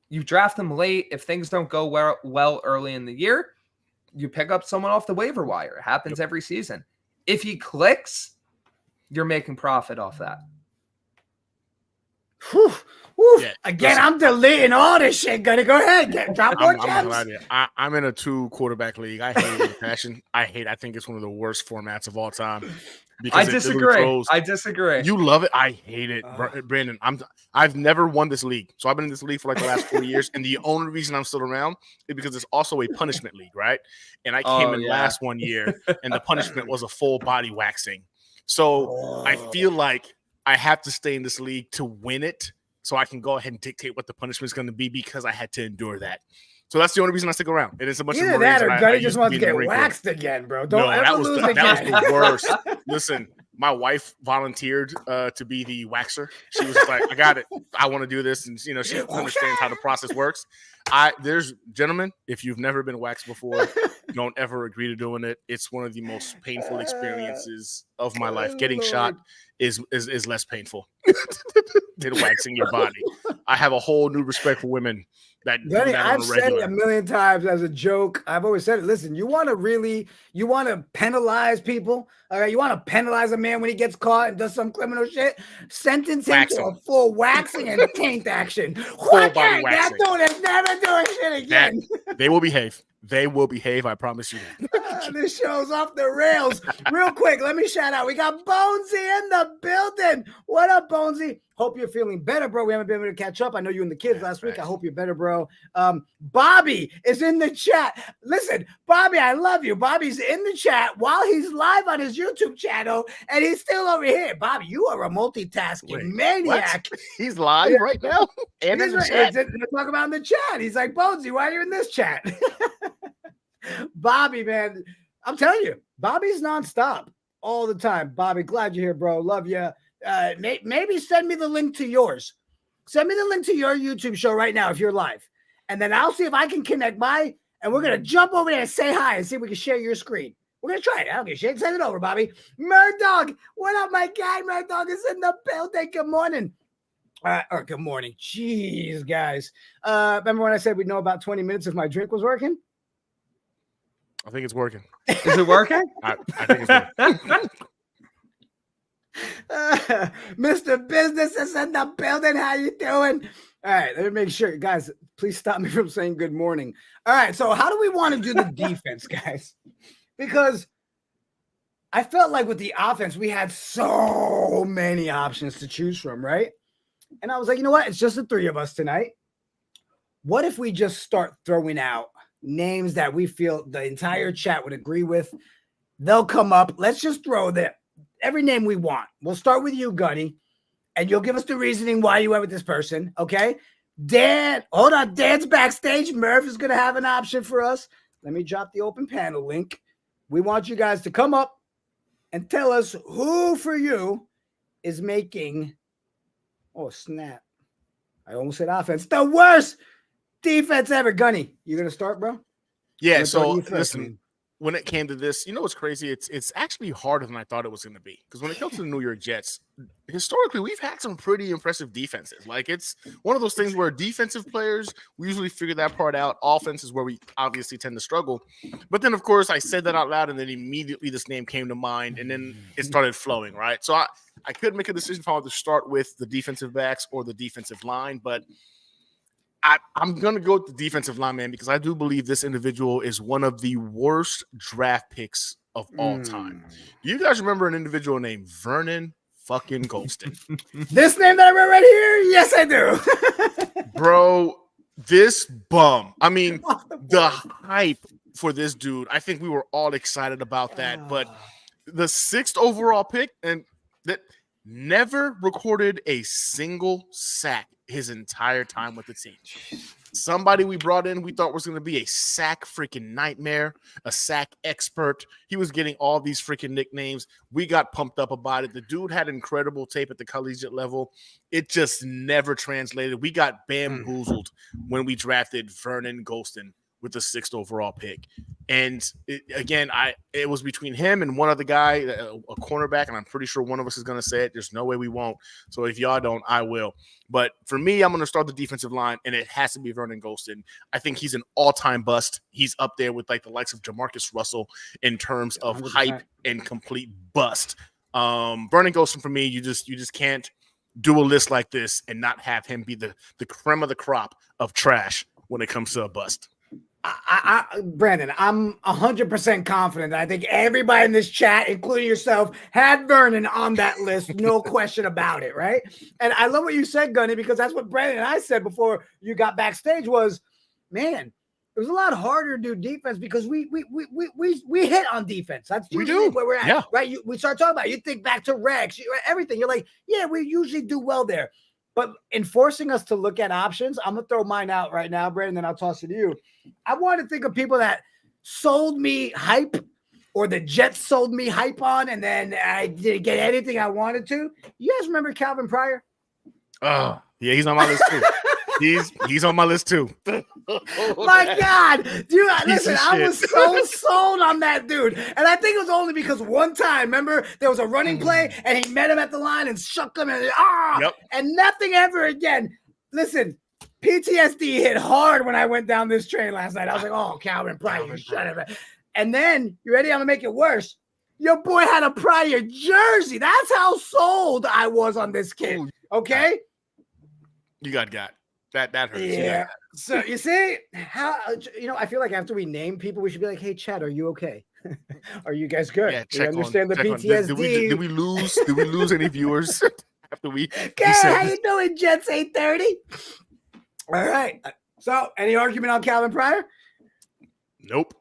You draft him late. If things don't go well early in the year, you pick up someone off the waiver wire. It happens every season. If he clicks, you're making profit off that.
Whew. Yeah, again, I'm deleting all this shit. Gonna go ahead, drop more gems.
I'm in a 2-quarterback league. I hate it with passion. I think it's one of the worst formats of all time.
I disagree.
You love it. I hate it, Brandon. I've never won this league, so I've been in this league for like the last 4 years, and the only reason I'm still around is because it's also a punishment league, right? And I came in last 1 year, and the punishment was a full body waxing. So I feel like I have to stay in this league to win it, so I can go ahead and dictate what the punishment is going to be because I had to endure that. So that's the only reason I stick around. It is a bunch of
that or Gunny just wants to get waxed again, bro. Don't ever lose again.
That was the worst. Listen, my wife volunteered to be the waxer. She was like, I got it. I want to do this. And, she understands how the process works. Gentlemen, if you've never been waxed before, don't ever agree to doing it. It's one of the most painful experiences of my life. Getting shot is less painful than waxing your body. I have a whole new respect for women.
Gunny, I've said it a million times as a joke. I've always said it. Listen, you want to penalize people. All right, you want to penalize a man when he gets caught and does some criminal shit. Sentence him to a full waxing and taint action.
Full body waxing.
That dude is never doing shit again.
They will behave. They will behave. I promise you that.
This show's off the rails. Real quick, let me shout out. We got Bonesy in the building. What up, Bonesy? Hope you're feeling better, bro. We haven't been able to catch up. I know you and the kids last week. I hope you're better, bro. Bobby is in the chat. Listen, Bobby, I love you. Bobby's in the chat while he's live on his YouTube channel, and he's still over here. Bobby, you are a multitasking maniac.
What? He's live right now? And in the chat.
They're talking about in the chat. He's like, Bonesy, why are you in this chat? Bobby, man, I'm telling you, Bobby's nonstop all the time. Bobby, glad you're here, bro. Love you. Maybe send me the link to yours. Send me the link to your YouTube show right now if you're live. And then I'll see if I can connect and we're going to jump over there and say hi and see if we can share your screen. We're going to try it. I don't give a shit. Send it over, Bobby. Murdoch, what up, my guy? Murdoch is in the building. Good morning. Or good morning. Jeez, guys. Remember when I said we'd know about 20 minutes if my drink was working?
I think it's working.
Is it working?
I think it's working.
Mr. Business is in the building. How you doing? All right, let me make sure. Guys, please stop me from saying good morning. All right, so how do we want to do the defense, guys? Because I felt like with the offense, we had so many options to choose from, right? And I was like, you know what? It's just the three of us tonight. What if we just start throwing out names that we feel the entire chat would agree with? They'll come up. Let's just throw every name we want. We'll start with you, Gunny, and you'll give us the reasoning why you went with this person, okay? Dan, hold on. Dan's backstage. Murph is going to have an option for us. Let me drop the open panel link. We want you guys to come up and tell us who for you is making, oh, snap. I almost said offense. The worst defense ever. Gunny, you going to start, bro?
Yeah, so listen. When it came to this, you know what's crazy? It's actually harder than I thought it was going to be. Because when it comes to the New York Jets, historically, we've had some pretty impressive defenses. Like, it's one of those things where defensive players, we usually figure that part out. Offense is where we obviously tend to struggle. But then, of course, I said that out loud, and then immediately this name came to mind, and then it started flowing, right? So I could make a decision if I wanted to start with the defensive backs or the defensive line, but I'm going to go with the defensive line, man, because I do believe this individual is one of the worst draft picks of all time. Do you guys remember an individual named Vernon fucking Golston?
This name that I read right here? Yes, I do.
Bro, this bum. I mean, the hype for this dude, I think we were all excited about that. But the 6th overall pick, and that never recorded a single sack his entire time with the team. Somebody we brought in, we thought was going to be a sack freaking nightmare, a sack expert. He was getting all these freaking nicknames. We got pumped up about it. The dude had incredible tape at the collegiate level. It just never translated. We got bamboozled when we drafted Vernon Golston with the 6th overall pick. And it was between him and one other guy, a cornerback, and I'm pretty sure one of us is going to say it. There's no way we won't. So if y'all don't, I will. But for me, I'm going to start the defensive line, and it has to be Vernon Golston. I think he's an all-time bust. He's up there with like the likes of Jamarcus Russell in terms of 100%. Hype and complete bust. Vernon Golston, for me, you just can't do a list like this and not have him be the creme of the crop of trash when it comes to a bust.
Brandon, I'm 100% confident that I think everybody in this chat, including yourself, had Vernon on that list. No question about it, right? And I love what you said, Gunny, because that's what Brandon and I said before you got backstage was, man, it was a lot harder to do defense because we hit on defense. That's usually where we're at, right? We start talking about it. You think back to Rex, everything. You're like, yeah, we usually do well there. But in forcing us to look at options, I'm going to throw mine out right now, Brandon, then I'll toss it to you. I want to think of people that sold me hype or the Jets sold me hype on, and then I didn't get anything I wanted to. You guys remember Calvin Pryor?
Oh, yeah, he's on my list too. He's on my list too.
My God, dude! Listen, I was so sold on that dude, and I think it was only because one time, remember, there was a running play, and he met him at the line and shook him, and nothing ever again. Listen, PTSD hit hard when I went down this train last night. I was like, "Oh, Calvin Pryor, you shut up!" And then you ready? I'm gonna make it worse. Your boy had a Pryor jersey. That's how sold I was on this kid. Okay,
you got. That hurts.
Yeah. So you see how I feel like after we name people, we should be like, "Hey, Chad, are you okay? Are you guys good?
Yeah,
Do you understand the PTSD?
Did we lose? Did we lose any viewers after we?
Okay, how you doing, Jets 830? All right. So, any argument on Calvin Pryor?
Nope.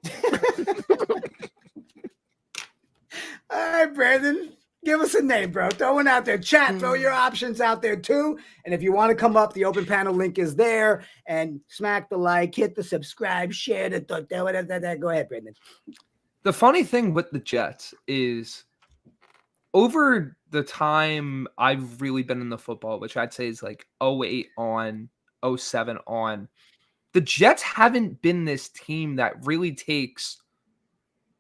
All right, Brandon. Give us a name, bro. Throw one out there. Chat, throw your options out there too. And if you want to come up, the open panel link is there. And smack the like, hit the subscribe, share the go ahead, Brandon.
The funny thing with the Jets is over the time I've really been in the football, which I'd say is like 08 on, 07 on, the Jets haven't been this team that really takes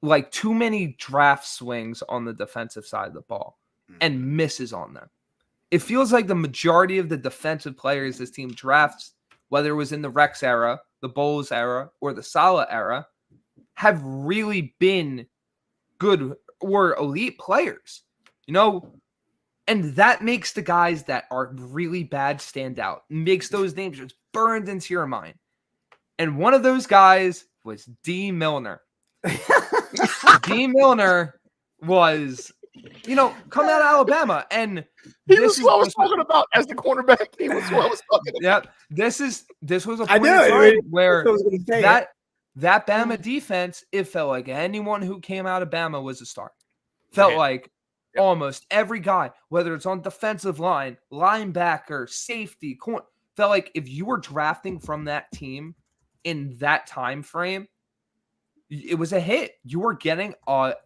like too many draft swings on the defensive side of the ball and misses on them. It feels like the majority of the defensive players this team drafts, whether it was in the Rex era, the Bowles era, or the Saleh era, have really been good or elite players, and that makes the guys that are really bad stand out, makes those names just burned into your mind. And one of those guys was D. Milner. D. Milner was, coming out of Alabama, and
he was what I was talking about as the cornerback. He was what I was talking about.
Yep, this was a point in time where that Bama defense, it felt like anyone who came out of Bama was a star. Felt like almost every guy, whether it's on defensive line, linebacker, safety, corner, felt like if you were drafting from that team in that time frame, it was a hit. You were getting,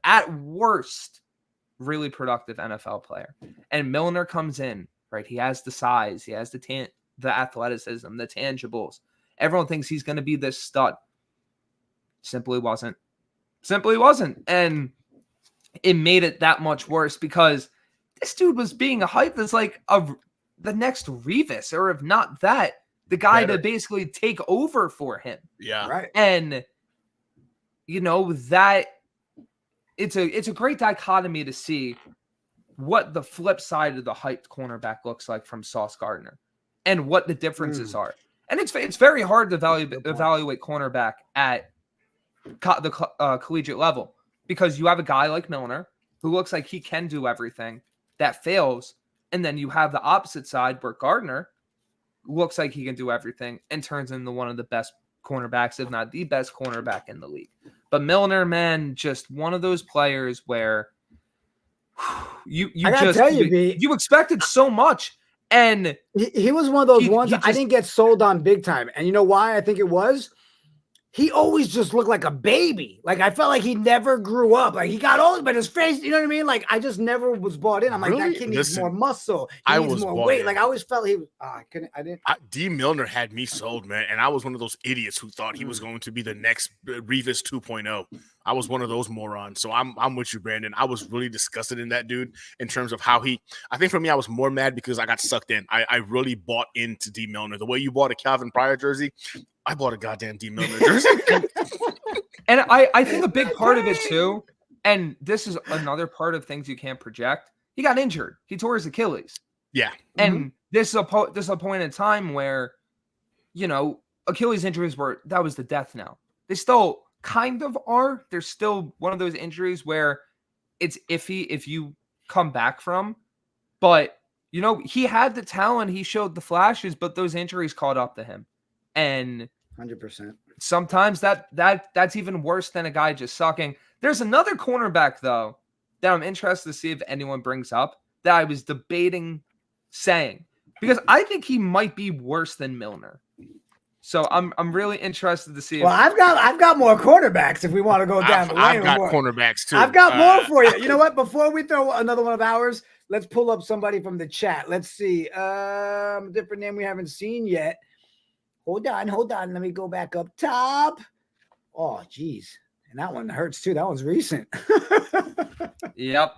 at worst, really productive NFL player. And Milner comes in, right? He has the size. He has the athleticism, the tangibles. Everyone thinks he's going to be this stud. Simply wasn't. And it made it that much worse because this dude was being hyped as like the next Revis, or if not that, the guy to basically take over for him.
Yeah.
Right.
And that it's a great dichotomy to see what the flip side of the hyped cornerback looks like from Sauce Gardner and what the differences are. And it's very hard to evaluate cornerback at the collegiate level because you have a guy like Milner who looks like he can do everything that fails. And then you have the opposite side where Gardner looks like he can do everything and turns into one of the best cornerbacks, if not the best cornerback in the league. But Milner, man, just one of those players where You
I gotta tell you, B,
you expected so much, and
he was one of those ones that I didn't get sold on big time. And you know why? I think it was. He always just looked like a baby. Like, I felt like he never grew up. Like, he got old, but his face, you know what I mean? Like, I just never was bought in. I'm like, that kid needs more muscle. He needs more weight. Like, I always felt he was, I didn't.
D. Milner had me sold, man. And I was one of those idiots who thought he was going to be the next Revis 2.0. I was one of those morons. So I'm with you, Brandon. I was really disgusted in that dude in terms of how I think for me, I was more mad because I got sucked in. I really bought into D. Milner. The way you bought a Calvin Pryor jersey, I bought a goddamn D. Milner jersey.
And I think a big part of it too, and this is another part of things you can't project. He got injured. He tore his Achilles.
Yeah.
And this is a point in time where, you know, Achilles injuries that was the death knell. They still kind of are. There's still one of those injuries where it's iffy if you come back from. But, you know, he had the talent. He showed the flashes, but those injuries caught up to him. And
100%.
Sometimes that's even worse than a guy just sucking. There's another cornerback, though, that I'm interested to see if anyone brings up that I was debating saying, because I think he might be worse than Milner. So I'm really interested to see.
Well, I've got more quarterbacks if we want to go down the lane.
I've got cornerbacks too.
I've got more for you. You know what? Before we throw another one of ours, let's pull up somebody from the chat. Let's see. A different name we haven't seen yet. Hold on. Let me go back up top. Oh, geez. And that one hurts too. That one's recent.
Yep.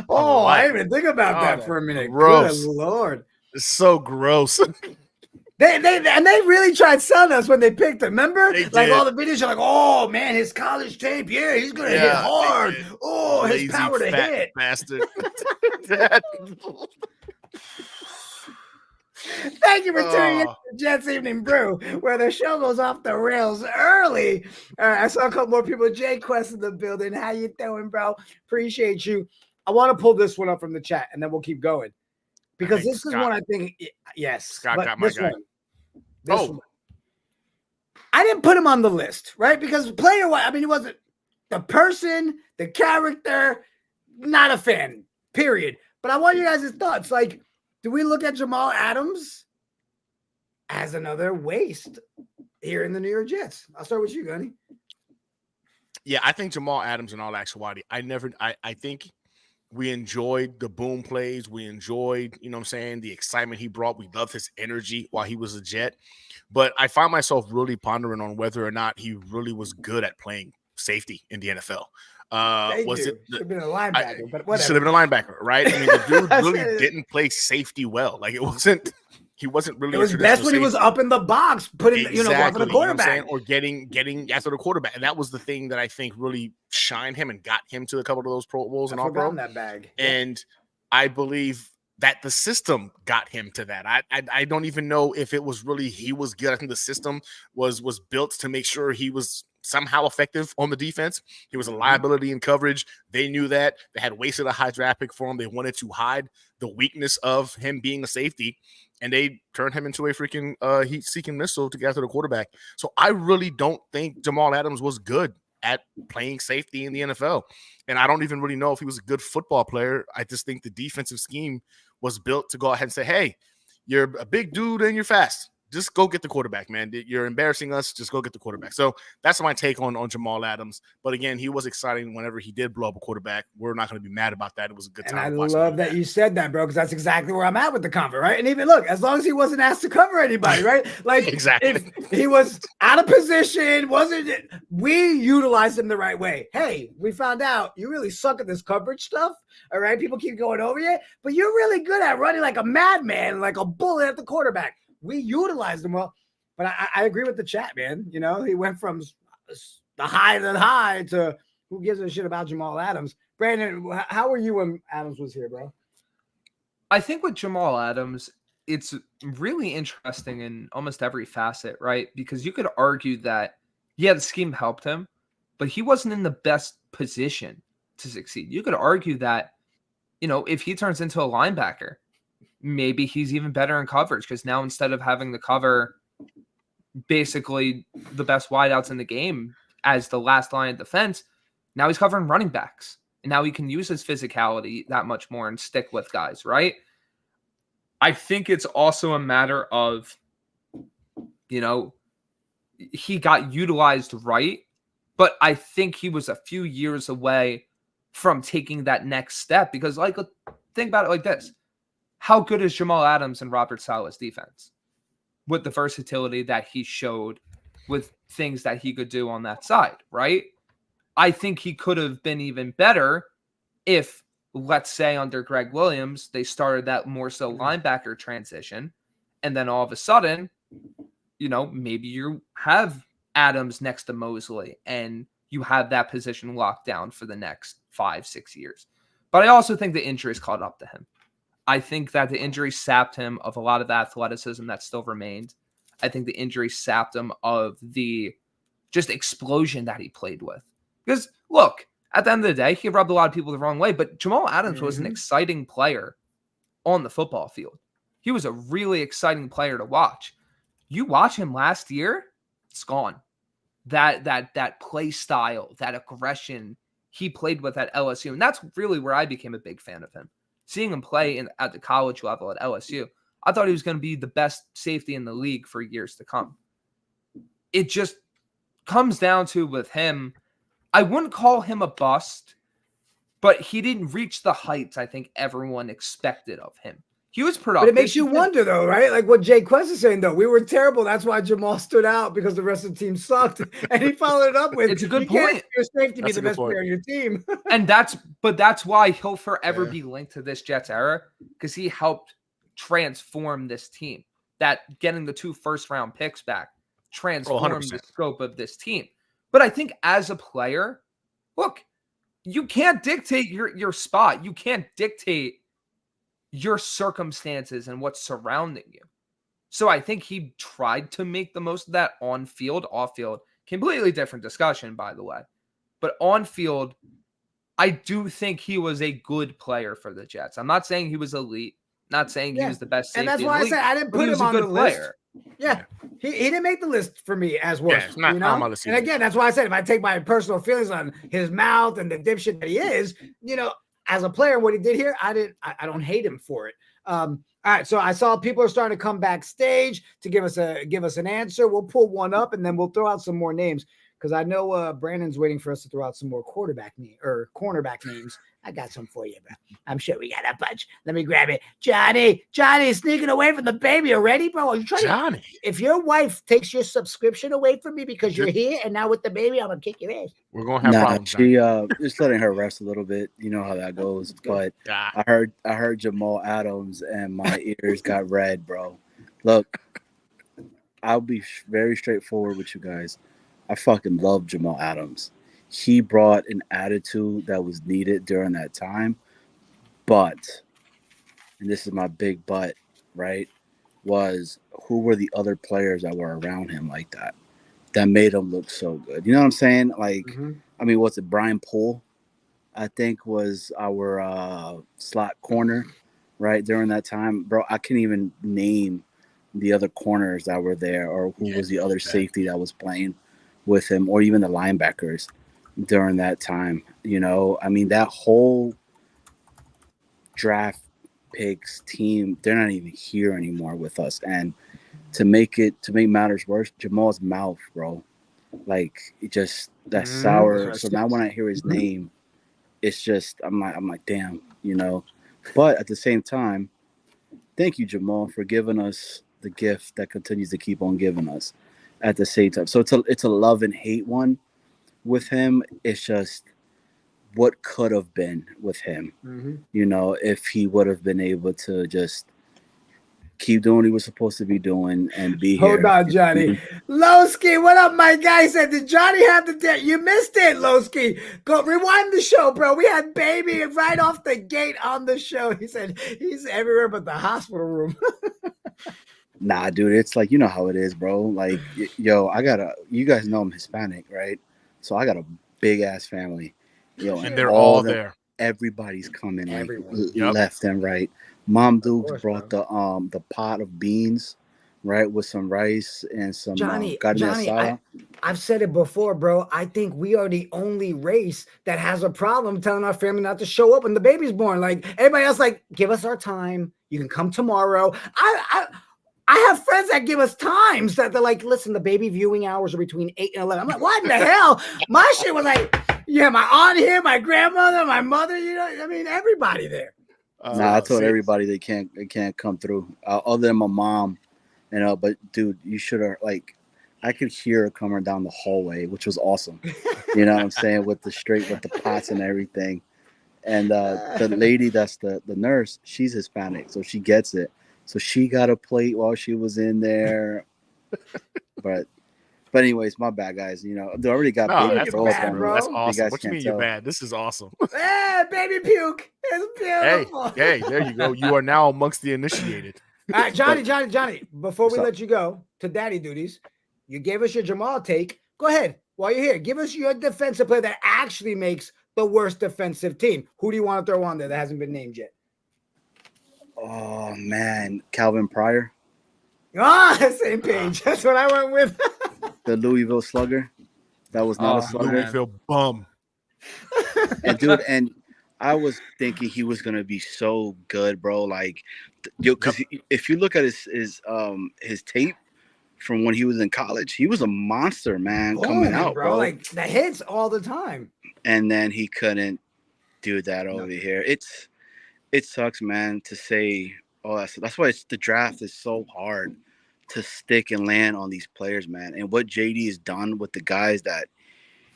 Oh, I didn't even think about that for a minute.
Gross.
Good Lord.
It's so gross.
They really tried selling us when they picked him. Remember?
Like
all the videos are like, oh man, his college tape. Yeah, he's gonna hit hard. Oh,
lazy,
his power to hit.
Bastard.
Thank you for tuning in to the Jets Evening Brew, where the show goes off the rails early. I saw a couple more people. Jay Quest in the building. How you doing, bro? Appreciate you. I want to pull this one up from the chat, and then we'll keep going. Because this is one I think, yes.
Scott got my guy.
This one. I didn't put him on the list, right? Because player-wise, I mean, he wasn't the person, the character, not a fan, period. But I want you guys' thoughts. Like, do we look at Jamal Adams as another waste here in the New York Jets? I'll start with you, Gunny.
Yeah, I think Jamal Adams, in all actuality, I think we enjoyed the boom plays. We enjoyed, you know what I'm saying, the excitement he brought. We loved his energy while he was a Jet. But I find myself really pondering on whether or not he really was good at playing safety in the NFL. Should
have been a linebacker, but whatever.
Should have been a linebacker, right? I mean, the dude really didn't play safety well. Like, he wasn't really.
It was best when he was up in the box, putting going for the quarterback,
or getting after the quarterback, and that was the thing that I think really shined him and got him to a couple of those Pro Bowls and all Pro.
That bag,
and I believe that the system got him to that. I don't even know if it was really he was good. I think the system was built to make sure he was somehow effective on the defense. He was a liability in coverage. They knew that. They had wasted a high draft pick for him. They wanted to hide the weakness of him being a safety, and they turned him into a freaking heat-seeking missile to get after the quarterback. So I really don't think Jamal Adams was good at playing safety in the NFL. And I don't even really know if he was a good football player. I just think the defensive scheme was built to go ahead and say, hey, you're a big dude and you're fast. Just go get the quarterback, man. You're embarrassing us. Just go get the quarterback. So that's my take on Jamal Adams. But again, he was exciting whenever he did blow up a quarterback. We're not going to be mad about that. It was a good time.
And I love that you said that, bro, because that's exactly where I'm at with the cover, right? And even look, as long as he wasn't asked to cover anybody, right? Like,
exactly.
If he was out of position, we utilized him the right way. Hey, we found out you really suck at this coverage stuff. All right, people keep going over you, but you're really good at running like a madman, like a bullet at the quarterback. We utilized him well, but I agree with the chat, man. You know, he went from the high to who gives a shit about Jamal Adams. Brandon, how were you when Adams was here, bro?
I think with Jamal Adams, it's really interesting in almost every facet, right? Because you could argue that, yeah, the scheme helped him, but he wasn't in the best position to succeed. You could argue that, you know, if he turns into a linebacker, maybe he's even better in coverage because now instead of having to cover basically the best wideouts in the game as the last line of defense, Now he's covering running backs. And now he can use his physicality that much more and stick with guys, right? I think it's also a matter of, he got utilized right, but I think he was a few years away from taking that next step because, think about it like this. How good is Jamal Adams and Robert Saleh's defense with the versatility that he showed with things that he could do on that side, right? I think he could have been even better if, let's say, under Greg Williams, they started that more so linebacker transition. And then all of a sudden, maybe you have Adams next to Mosley and you have that position locked down for the next 5-6 years. But I also think the injuries caught up to him. I think that the injury sapped him of a lot of the athleticism that still remained. I think the injury sapped him of the just explosion that he played with. Because, look, at the end of the day, he rubbed a lot of people the wrong way, but Jamal Adams was an exciting player on the football field. He was a really exciting player to watch. You watch him last year, it's gone. That play style, that aggression he played with at LSU, and that's really where I became a big fan of him. Seeing him play at the college level at LSU, I thought he was going to be the best safety in the league for years to come. It just comes down to with him, I wouldn't call him a bust, but he didn't reach the heights I think everyone expected of him. He was productive.
But it makes you wonder, though, right? Like what Jay Quest is saying, though. We were terrible. That's why Jamal stood out because the rest of the team sucked. And he followed it up with,
it's a good point.
You're safe to be the best player on your team.
And that's why he'll forever be linked to this Jets era because he helped transform this team. That getting the 2 first-round picks back transformed the scope of this team. But I think as a player, look, you can't dictate your spot. You can't dictate your circumstances and what's surrounding you. So I think he tried to make the most of that on field, off field. Completely different discussion, by the way. But on field, I do think he was a good player for the Jets. I'm not saying he was elite. Not saying he was the best safety.
And that's why I said I didn't put him on the list.
Player.
Yeah. He didn't make the list for me as worst.
Yeah, it's not on my list.
And again, that's why I said if I take my personal feelings on his mouth and the dipshit that he is, as a player, what he did here, I don't hate him for it. All right, so I saw people are starting to come backstage to give us an answer. We'll pull one up and then we'll throw out some more names because I know Brandon's waiting for us to throw out some more cornerback names. I got some for you, bro. I'm sure we got a bunch. Let me grab it. Johnny is sneaking away from the baby already, bro. Are you trying
Johnny.
If your wife takes your subscription away from me because you're here and now with the baby, I'm gonna kick your ass.
We're gonna have problems.
She just letting her rest a little bit. You know how that goes. But I heard Jamal Adams and my ears got red, bro. Look, I'll be very straightforward with you guys. I fucking love Jamal Adams. He brought an attitude that was needed during that time. But, and this is my big but, right, was who were the other players that were around him like that made him look so good? You know what I'm saying? Like, I mean, what's it? Brian Poole, I think, was our slot corner, right, during that time. Bro, I can't even name the other corners that were there or who was the other safety that was playing with him or even the linebackers during that time. I mean, that whole draft picks team, they're not even here anymore with us. And to make matters worse, Jamal's mouth, bro, like it just that sour. So now when I hear his name, it's just I'm like damn, But at the same time, thank you, Jamal, for giving us the gift that continues to keep on giving us at the same time. So it's a love and hate one with him. It's just what could have been with him, if he would have been able to just keep doing what he was supposed to be doing and be here.
Hold on, Johnny. Lowski, what up, my guy? He said, did Johnny have the date? You missed it, Lowski. Go rewind the show, bro. We had baby right off the gate on the show. He said he's everywhere but the hospital room.
Nah, dude, it's like, you know how it is, bro. Like, yo, you guys know I'm Hispanic, right? So I got a big ass family. Yo,
and they're all there.
Everybody's coming left and right. Mom Dukes brought the pot of beans right, with some rice and some
Johnny,
carne asada.
I've said it before, bro. I think we are the only race that has a problem telling our family not to show up when the baby's born. Like everybody else, like, give us our time. You can come tomorrow. I have friends that give us times that they're like, listen, the baby viewing hours are between 8 and 11. I'm like, what in the hell? My shit was like, yeah, my aunt here, my grandmother, my mother, you know, I mean, everybody there.
I told everybody they can't come through, other than my mom, you know. But dude, you should have, like, I could hear her coming down the hallway, which was awesome. You know what I'm saying, with the pots and everything. And the lady that's the nurse, she's Hispanic, so she gets it. So she got a plate while she was in there. But anyways, my bad, guys. You know, they already got baby
girls, bro.
That's awesome. What you mean
tell.
you're bad? This is awesome.
Hey, baby puke. It's beautiful.
Hey, there you go. You are now amongst the initiated.
All right, Johnny, before we let you go to daddy duties, you gave us your Jamal take. Go ahead. While you're here, give us your defensive player that actually makes the worst defensive team. Who do you want to throw on there that hasn't been named yet?
Oh, man. Calvin Pryor.
Same page. That's what I went with.
The Louisville Slugger. That was not a slugger.
Louisville bum.
And dude, and I was thinking he was gonna be so good, bro. Like, because if you look at his tape from when he was in college, he was a monster, man, coming out, bro.
Like the hits all the time.
And then he couldn't do that over here. It sucks, man, to say. Oh, that's why the draft is so hard to stick and land on these players, man. And what JD has done with the guys that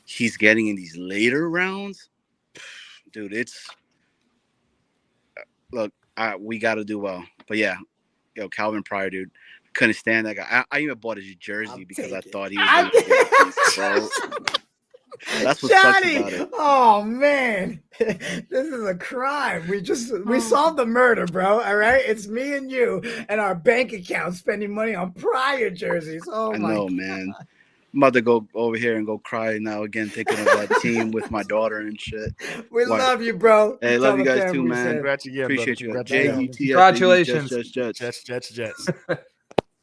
he's getting in these later rounds, dude, we got to do well. But yeah, Calvin Pryor, dude, couldn't stand that guy. I even bought his jersey because I thought he was going to be That's what
Johnny,
sucks about it.
Oh man, this is a crime. We solved the murder, bro. All right, it's me and you and our bank account spending money on Pryor jerseys. Oh,
I know, man. I'm about to go over here and go cry now again, thinking of that team with my daughter and shit.
We love you, bro.
Hey, love you guys too, man.
Congrats again,
appreciate you.
Congratulations.
Jets.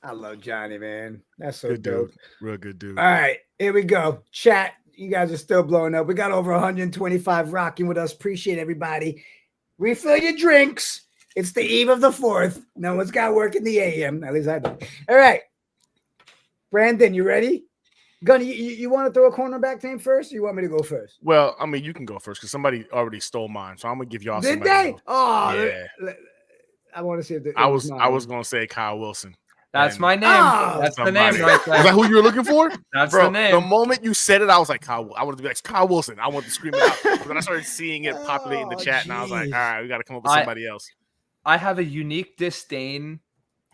I love Johnny, man. That's so
good
dope.
Dude. Real good dude.
All right, here we go. Chat. You guys are still blowing up. We got over 125 rocking with us. Appreciate everybody. Refill your drinks. It's the eve of the 4th. No one's got work in the AM. At least I don't. All right. Brandon, you ready? Gunny, you want to throw a cornerback name first, or you want me to go first?
Well, I mean, you can go first because somebody already stole mine. So I'm going to give y'all
Did they?
Else.
Oh,
yeah.
I want to see if
I was going to say Kyle Wilson.
That's my name. That's the name right there.
Is that who you were looking for?
That's
Bro,
the name.
The moment you said it, I was like, Kyle. I wanted to be like, Kyle Wilson. I wanted to scream it out. But then I started seeing it populate in the chat, and I was like, all right, we got to come up with somebody else.
I have a unique disdain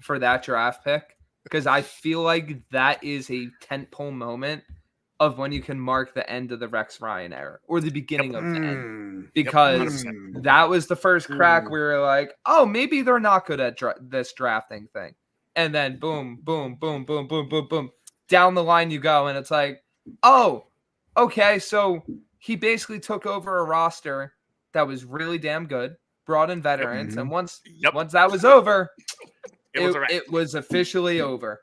for that draft pick because I feel like that is a tentpole moment of when you can mark the end of the Rex Ryan era or the beginning of the end. Because that was the first crack we were like, oh, maybe they're not good at this drafting thing. And then boom, boom, boom, boom, boom, boom, boom. Down the line you go. And it's like, oh, okay. So he basically took over a roster that was really damn good, brought in veterans. And once that was over, it was officially over.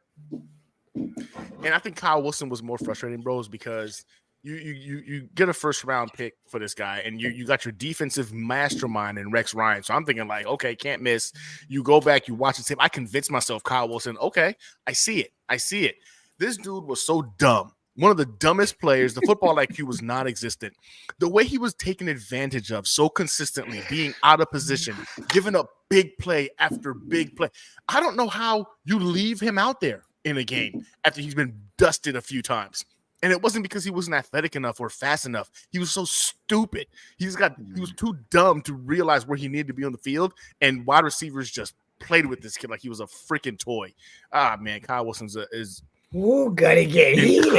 And I think Kyle Wilson was more frustrating, bros, because you get a first round pick for this guy, and you got your defensive mastermind in Rex Ryan. So I'm thinking like, okay, can't miss. You go back, you watch the tape. I convinced myself, Kyle Wilson. Okay, I see it. This dude was so dumb. One of the dumbest players. The football IQ was non-existent. The way he was taken advantage of so consistently, being out of position, giving up big play after big play. I don't know how you leave him out there in a game after he's been dusted a few times. And it wasn't because he wasn't athletic enough or fast enough. He was so stupid. He was too dumb to realize where he needed to be on the field. And wide receivers just played with this kid like he was a freaking toy. Ah, man, Kyle Wilson's is
gotta get heated.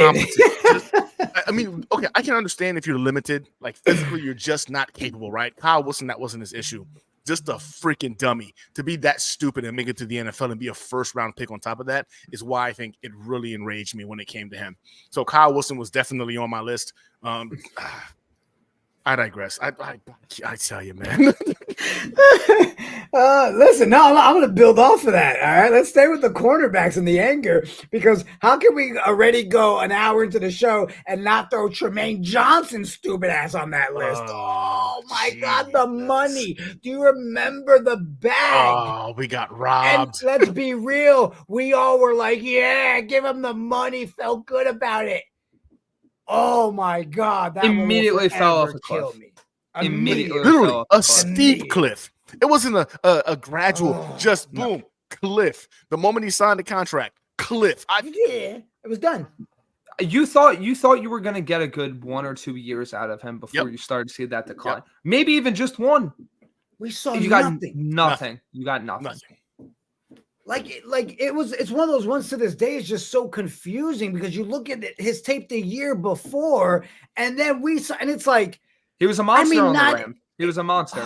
I mean, okay, I can understand if you're limited, like physically, you're just not capable, right? Kyle Wilson, that wasn't his issue. Just a freaking dummy to be that stupid and make it to the NFL and be a first round pick on top of that is why I think it really enraged me when it came to him. So Kyle Wilson was definitely on my list. I digress. I tell you, man.
Listen, no, I'm going to build off of that. All right, let's stay with the cornerbacks and the anger, because how can we already go an hour into the show and not throw Tremaine Johnson's stupid ass on that list? Oh my God, the money! Do you remember the bag?
Oh, we got robbed.
And let's be real, we all were like, "Yeah, give him the money." Felt good about it. Oh my God, that
Immediately fell off a
kill
cliff.
me.
Immediately.
Literally a steep cliff. It wasn't a gradual, just boom,
no.
cliff. The moment he signed the contract, cliff.
Yeah, it was done.
You thought you were going to get a good 1 or 2 years out of him before you started to see that decline. Maybe even just one.
We saw
you
nothing.
got nothing. You got nothing.
It's one of those ones to this day. It's just so confusing because you look at his tape the year before, and then and it's like
he was a monster on the Rams. He was a monster.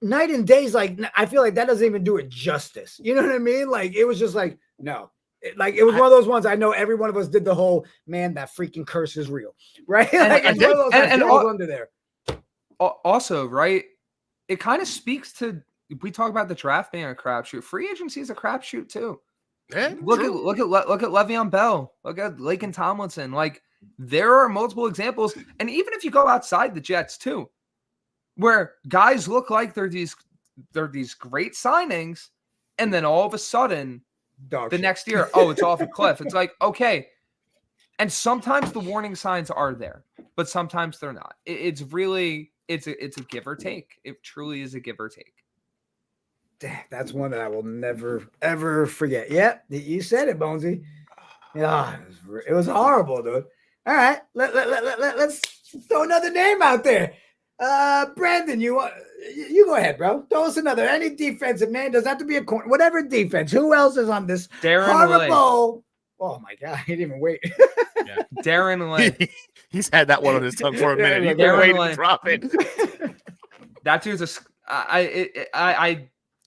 Night and days. Like, I feel like that doesn't even do it justice. You know what I mean? Like, it was just like, no. It was one of those ones. I know every one of us did the whole, man, that freaking curse is real, right? And under there.
Also, right, it kind of speaks to, we talk about the draft being a crapshoot. Free agency is a crapshoot too.
Yeah,
look at Le'Veon Bell. Look at Laken Tomlinson. Like, there are multiple examples, and even if you go outside the Jets too, where guys look like they're these great signings, and then all of a sudden, next year, it's off a cliff. It's like, okay. And sometimes the warning signs are there, but sometimes they're not. It's a give or take. It truly is a give or take.
That's one that I will never, ever forget. Yep, you said it, Bonesy. Yeah, it was horrible, dude. All right, let's throw another name out there. Brandon, you go ahead, bro. Throw us another. Any defensive man, doesn't have to be a corner, whatever defense. Who else is on this horrible? Oh my God, he didn't even wait.
Yeah.
Darren Lynn.
He's had that one on his tongue for a minute. He's been waiting to drop it.
That dude's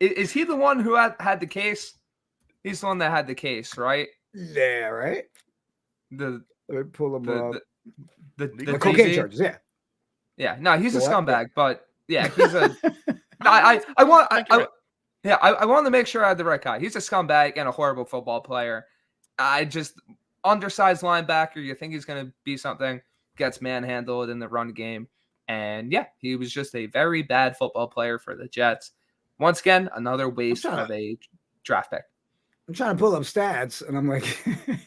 is he the one who had the case? He's the one that had the case, right?
Yeah, right. Let me pull him up.
The
cocaine charges, yeah.
Yeah, no, he's a scumbag, but yeah, he's a. I wanted to make sure I had the right guy. He's a scumbag and a horrible football player. I just undersized linebacker. You think he's going to be something? Gets manhandled in the run game, and yeah, he was just a very bad football player for the Jets. Once again, another waste of a draft pick.
I'm trying to pull up stats, and I'm like,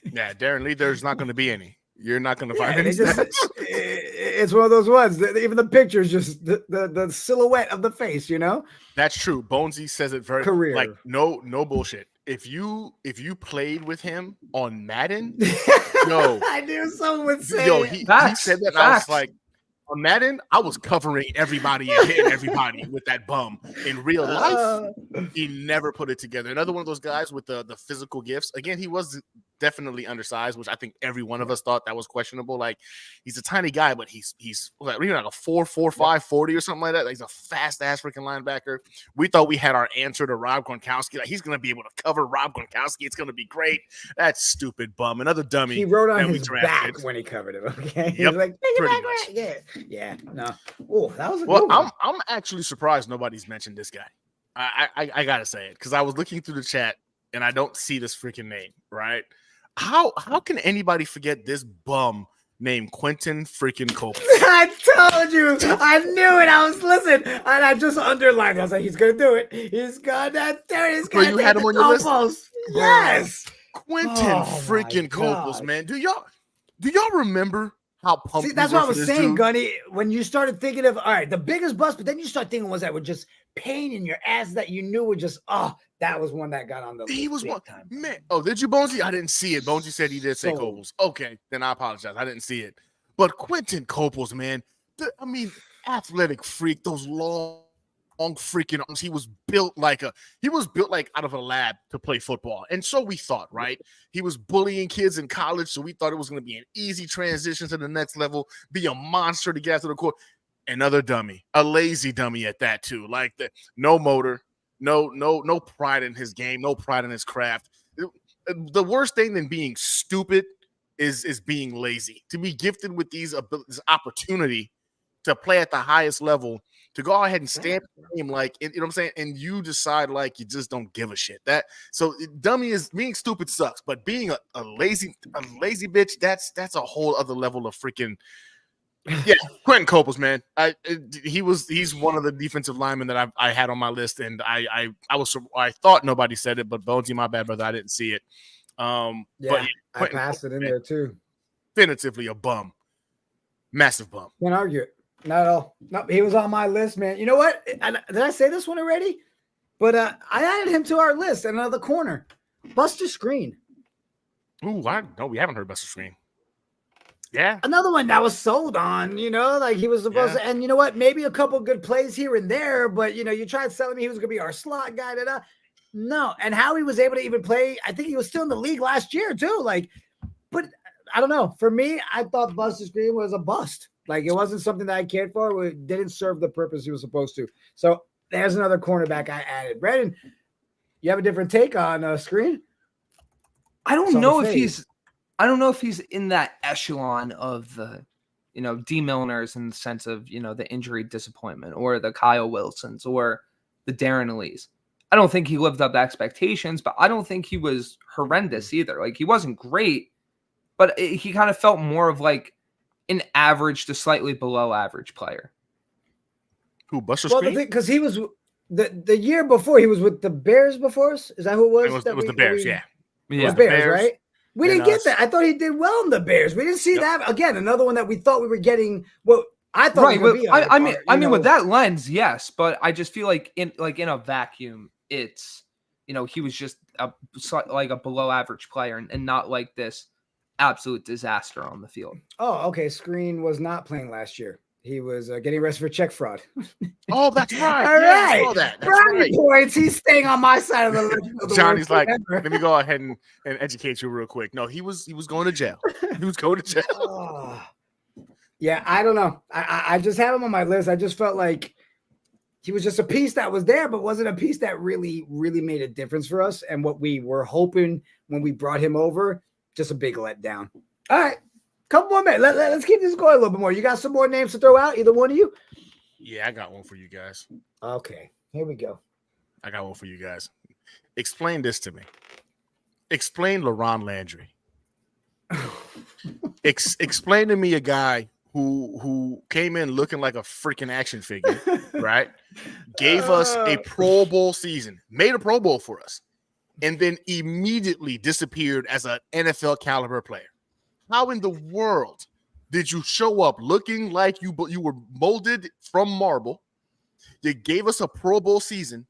yeah, Darren Lee, there's not going to be any. You're not going to find any.
It's one of those ones. Even the picture is just the silhouette of the face. You know.
That's true. Bonesy says it very
career.
Like no bullshit. If you played with him on Madden,
I knew someone would say.
He said that. And I was like, on Madden, I was covering everybody and hitting everybody with that bum. In real life, he never put it together. Another one of those guys with the physical gifts. Again, he was definitely undersized, which I think every one of us thought that was questionable. Like, he's a tiny guy, but he's like a 4.45 40 or something like that. Like, he's a fast ass freaking linebacker. We thought we had our answer to Rob Gronkowski. Like, he's gonna be able to cover Rob Gronkowski. It's gonna be great. That stupid bum, another dummy.
He wrote on his back when he covered him. Okay,
yep,
like, yeah, no. Oh, that was a
good
one.
I'm actually surprised nobody's mentioned this guy. I gotta say it because I was looking through the chat and I don't see this freaking name. Right? How can anybody forget this bum named Quentin freaking Copus?
I told you. I knew it. I was listening, and I just underlined it. I was like, he's gonna do it. He's gonna do it. He's gonna
you had him on your list?
Yes.
Quentin freaking Copus, man. Do y'all remember how pumped?
See, that's what I was saying, Gunny. When you started thinking of, all right, the biggest bust, but then you start thinking ones that were just pain in your ass that you knew were just, that was one that got on the list.
He was one, man. Oh, did you, Bonesy? I didn't see it. Bonesy said he did say Copus. Okay, then I apologize. I didn't see it. But Quentin Copus, man, athletic freak, those long freaking arms. He was built like out of a lab to play football. And so we thought, right? He was bullying kids in college, so we thought it was going to be an easy transition to the next level, be a monster to get to the court. Another dummy, a lazy dummy at that too. Like no motor, no pride in his game, no pride in his craft. The worst thing than being stupid is being lazy. To be gifted with this opportunity to play at the highest level, to go ahead and stamp the game, like, you know what I'm saying? And you decide like you just don't give a shit. Dummy is being stupid sucks, but being a lazy bitch, that's a whole other level of freaking. Yeah, Quentin Coples, man. He's one of the defensive linemen that I had on my list, and I thought nobody said it, but Bonesy, my bad brother, I didn't see it. But
I passed it in there too.
Definitively a bum, massive bum.
Can't argue it. Not at all. No, he was on my list, man. You know what? Did I say this one already? But I added him to our list. Another corner, Buster Screen.
Ooh, no, we haven't heard Buster Screen. Yeah,
another one that was sold on, like he was supposed to. And you know what? Maybe a couple good plays here and there, but you tried selling me he was going to be our slot guy. No, and how he was able to even play, I think he was still in the league last year too. But I don't know. For me, I thought Buster Screen was a bust. It wasn't something that I cared for. It didn't serve the purpose he was supposed to. So there's another cornerback I added. Brandon, you have a different take on Screen?
I don't know if he's in that echelon of the, D Milliners in the sense of, the injury disappointment or the Kyle Wilsons or the Darren Lees. I don't think he lived up to expectations, but I don't think he was horrendous either. He wasn't great, but he kind of felt more of an average to slightly below average player.
Who, Buster Screen?
Well, because he was the year before, he was with the Bears before us. Is that who it was?
It was the Bears, yeah.
It was Bears, right? We didn't get that. I thought he did well in the Bears. We didn't see that. Again, another one that we thought we were getting. Well, I thought
right. I mean, with that lens, yes. But I just feel like in a vacuum, it's he was just a below average player and not like this absolute disaster on the field.
Oh, okay. Screen was not playing last year. He was getting arrested for check fraud.
Oh, that's right.
All right.
I saw that. That's
Brownie
right.
points. He's staying on my side of the list.
Johnny's like, let me go ahead and educate you real quick. No, he was going to jail. He was going to jail.
Yeah, I don't know. I just had him on my list. I just felt like he was just a piece that was there, but wasn't a piece that really, really made a difference for us. And what we were hoping when we brought him over, just a big letdown. All right. Couple more minutes. Let's keep this going a little bit more. You got some more names to throw out? Either one of you?
Yeah, I got one for you guys.
Okay, here we go.
I got one for you guys. Explain this to me. Explain LaRon Landry. Explain to me a guy who came in looking like a freaking action figure, right? Gave us a Pro Bowl season, made a Pro Bowl for us, and then immediately disappeared as an NFL caliber player. How in the world did you show up looking like you were molded from marble? You gave us a Pro Bowl season,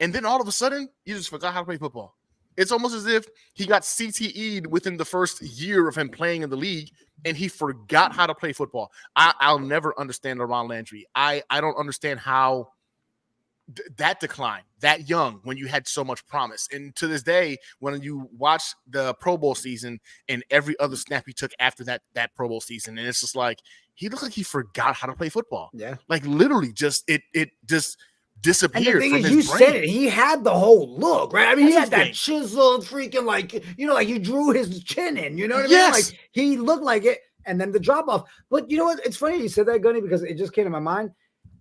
and then all of a sudden, you just forgot how to play football. It's almost as if he got CTE'd within the first year of him playing in the league, and he forgot how to play football. I'll never understand LaRon Landry. I don't understand how that decline that young when you had so much promise. And to this day, when you watch the Pro Bowl season and every other snap he took after that Pro Bowl season, and it's just like he looked like he forgot how to play football.
Yeah,
literally just it just disappeared.
And the thing
from
is,
his
you
brain.
said it. He had the whole look, right? I mean, he had that
Everything.
chiseled freaking like you drew his chin in. You know what I
Yes.
mean? Like he looked like it, and then the drop off. But you know what? It's funny you said that, Gunny, because it just came to my mind.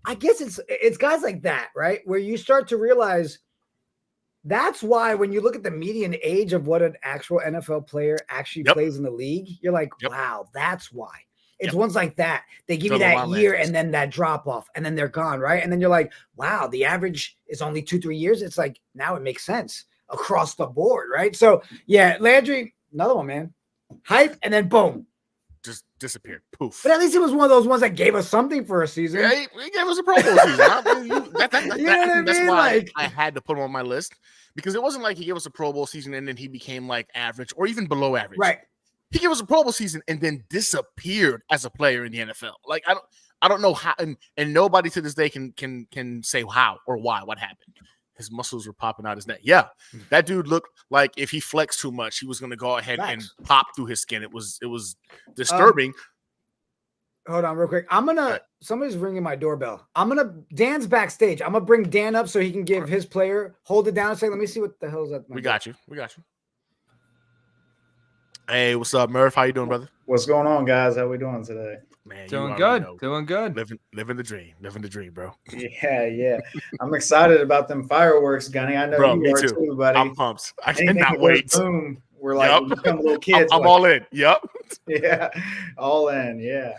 I guess it's guys like that, right? Where you start to realize that's why when you look at the median age of what an actual NFL player actually plays in the league, you're like, wow, that's why. It's ones like that. They give you that year and then that drop off and then they're gone, right? And then you're like, wow, the average is only 2-3 years. It's like, now it makes sense across the board, right? So, yeah, Landry, another one, man. Hype and then boom.
Just disappeared. Poof.
But at least it was one of those ones that gave us something for a season.
Yeah, he gave us a Pro Bowl season. That's why I had to put him on my list, because it wasn't like he gave us a Pro Bowl season and then he became like average or even below average.
Right.
He gave us a Pro Bowl season and then disappeared as a player in the NFL. Like I don't know how, and nobody to this day can say how or why, what happened. His muscles were popping out his neck. Yeah, that dude looked like if he flexed too much, he was going to go ahead and pop through his skin. It was disturbing.
Hold on real quick. Somebody's ringing my doorbell. Dan's backstage. I'm going to bring Dan up so he can give his player, hold it down and say, let me see what the hell is that.
We got you. Hey, what's up, Murph? How you doing, brother?
What's going on, guys? How we doing today?
Man,
Doing good. Doing good.
Living the dream. Living the dream, bro.
Yeah. I'm excited about them fireworks, Gunny. I know
Bro,
you
me
are
too.
too, buddy.
I'm pumped. I
Anything
cannot
that
wait.
goes boom, we're like, we become little kids.
I'm
like,
all in. Yep.
Yeah, all in. Yeah.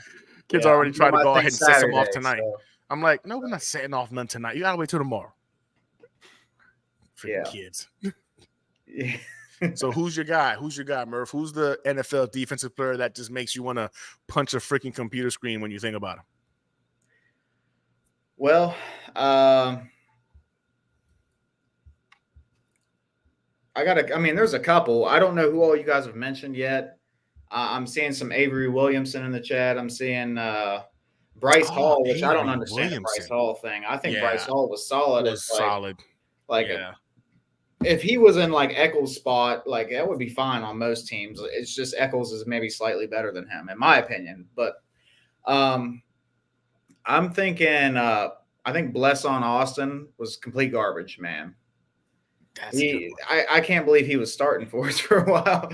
Kids
Yeah,
already
I'm
trying to
doing
go
my
ahead
thing
and set some off
Saturday,
tonight.
so,
I'm like, no, we're not setting off none tonight. You gotta wait till tomorrow. Freaking kids.
Yeah.
So who's your guy? Murph? Who's the NFL defensive player that just makes you want to punch a freaking computer screen when you think about him?
Well, there's a couple. I don't know who all you guys have mentioned yet. I'm seeing some Avery Williamson in the chat. I'm seeing Bryce Hall, which I don't understand the Bryce Hall thing. I think Bryce Hall was solid.
Solid.
If he was in like Eccles' spot, like that would be fine on most teams. It's just Eccles is maybe slightly better than him, in my opinion. But I'm thinking I think Bless on Austin was complete garbage, man. I can't believe he was starting for us for a while.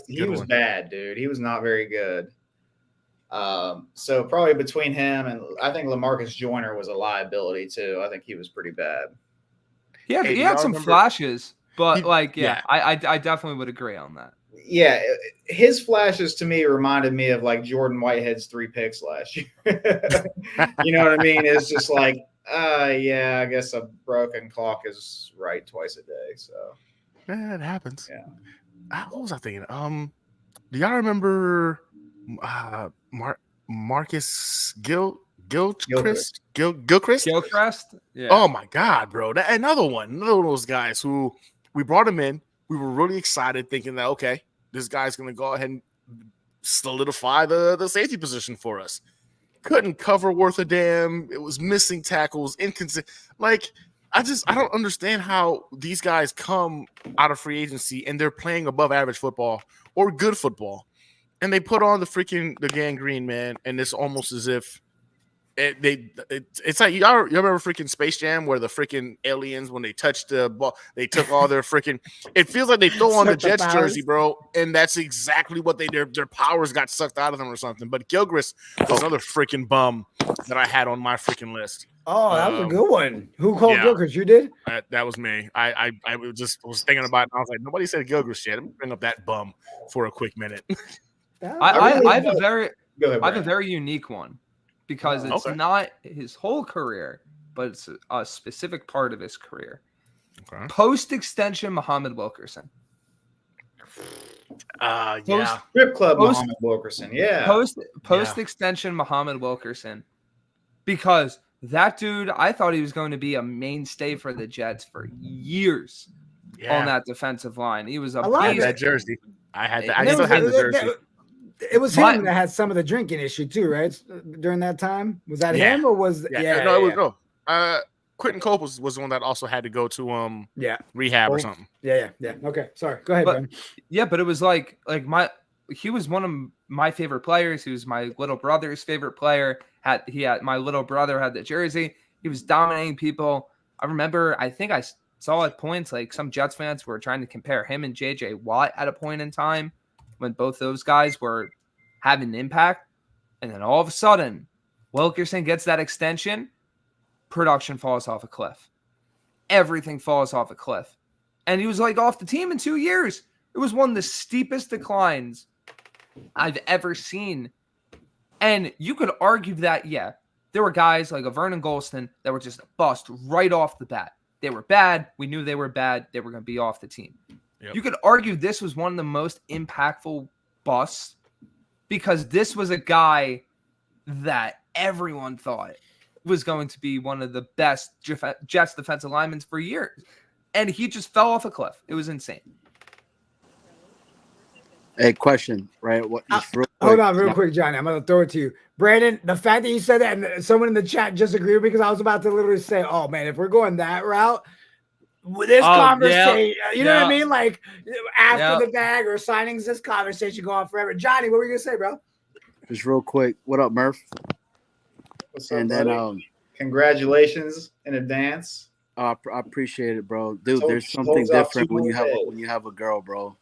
He was bad, dude. He was not very good. So probably between him and I think LaMarcus Joyner was a liability too. I think he was pretty bad.
Yeah, he had some flashes, but I definitely would agree on that.
Yeah, his flashes to me reminded me of like Jordan Whitehead's 3 picks last year. You know what I mean? It's just like, I guess a broken clock is right twice a day. So
it happens.
Yeah.
What was I thinking? Do y'all remember Marcus Gilchrist?
Yeah.
Oh my God, bro! Another one of those guys who we brought him in. We were really excited, thinking that okay, this guy's going to go ahead and solidify the safety position for us. Couldn't cover worth a damn. It was missing tackles, inconsistent. Like I don't understand how these guys come out of free agency and they're playing above average football or good football, and they put on the gangrene, man, and it's almost as if. It's like y'all remember freaking Space Jam where the freaking aliens when they touched the ball they took all their freaking it feels like they throw on the Jets jersey, bro, and that's exactly what their powers got sucked out of them or something. But Gilchrist was another freaking bum that I had on my freaking list.
Oh, that was a good one. Who called Gilchrist? You did?
That was me. I was thinking about it and I was like, nobody said Gilchrist yet. Let me bring up that bum for a quick minute.
I have a very unique one. Because it's not his whole career, but it's a specific part of his career. Okay. Post-extension, Muhammad Wilkerson.
Strip club Muhammad Wilkerson. Yeah.
Post-extension, Muhammad Wilkerson. Because that dude, I thought he was going to be a mainstay for the Jets for years on that defensive line. He was a beast.
That jersey. I still had the jersey.
It was him that had some of the drinking issue too, right? During that time, was that him or was
it was no. Quentin Cope was the one that also had to go to rehab or something.
Yeah. Okay, sorry. Go ahead, Brian.
Yeah, but it was like he was one of my favorite players. He was my little brother's favorite player. My little brother had the jersey. He was dominating people. I remember. I think I saw at points like some Jets fans were trying to compare him and J.J. Watt at a point in time, when both those guys were having an impact. And then all of a sudden, Wilkerson gets that extension, production falls off a cliff. Everything falls off a cliff. And he was like off the team in 2 years. It was one of the steepest declines I've ever seen. And you could argue that, there were guys like a Vernon Golston that were just a bust right off the bat. They were bad. We knew they were bad. They were going to be off the team. Yep. You could argue this was one of the most impactful busts because this was a guy that everyone thought was going to be one of the best Jets defensive linemen for years. And he just fell off a cliff. It was insane.
Hey, question, right?
Hold on real quick, Johnny. I'm going to throw it to you. Brandon, the fact that you said that and someone in the chat just agreed because I was about to literally say, oh, man, if we're going that route, this conversation, you know what I mean? Like after the bag or signings, this conversation go on forever. Johnny, what were you gonna say, bro?
Just real quick. What up, Murph?
What's up, buddy? Congratulations in advance.
I appreciate it, bro. Dude, there's something different when you have a girl, bro.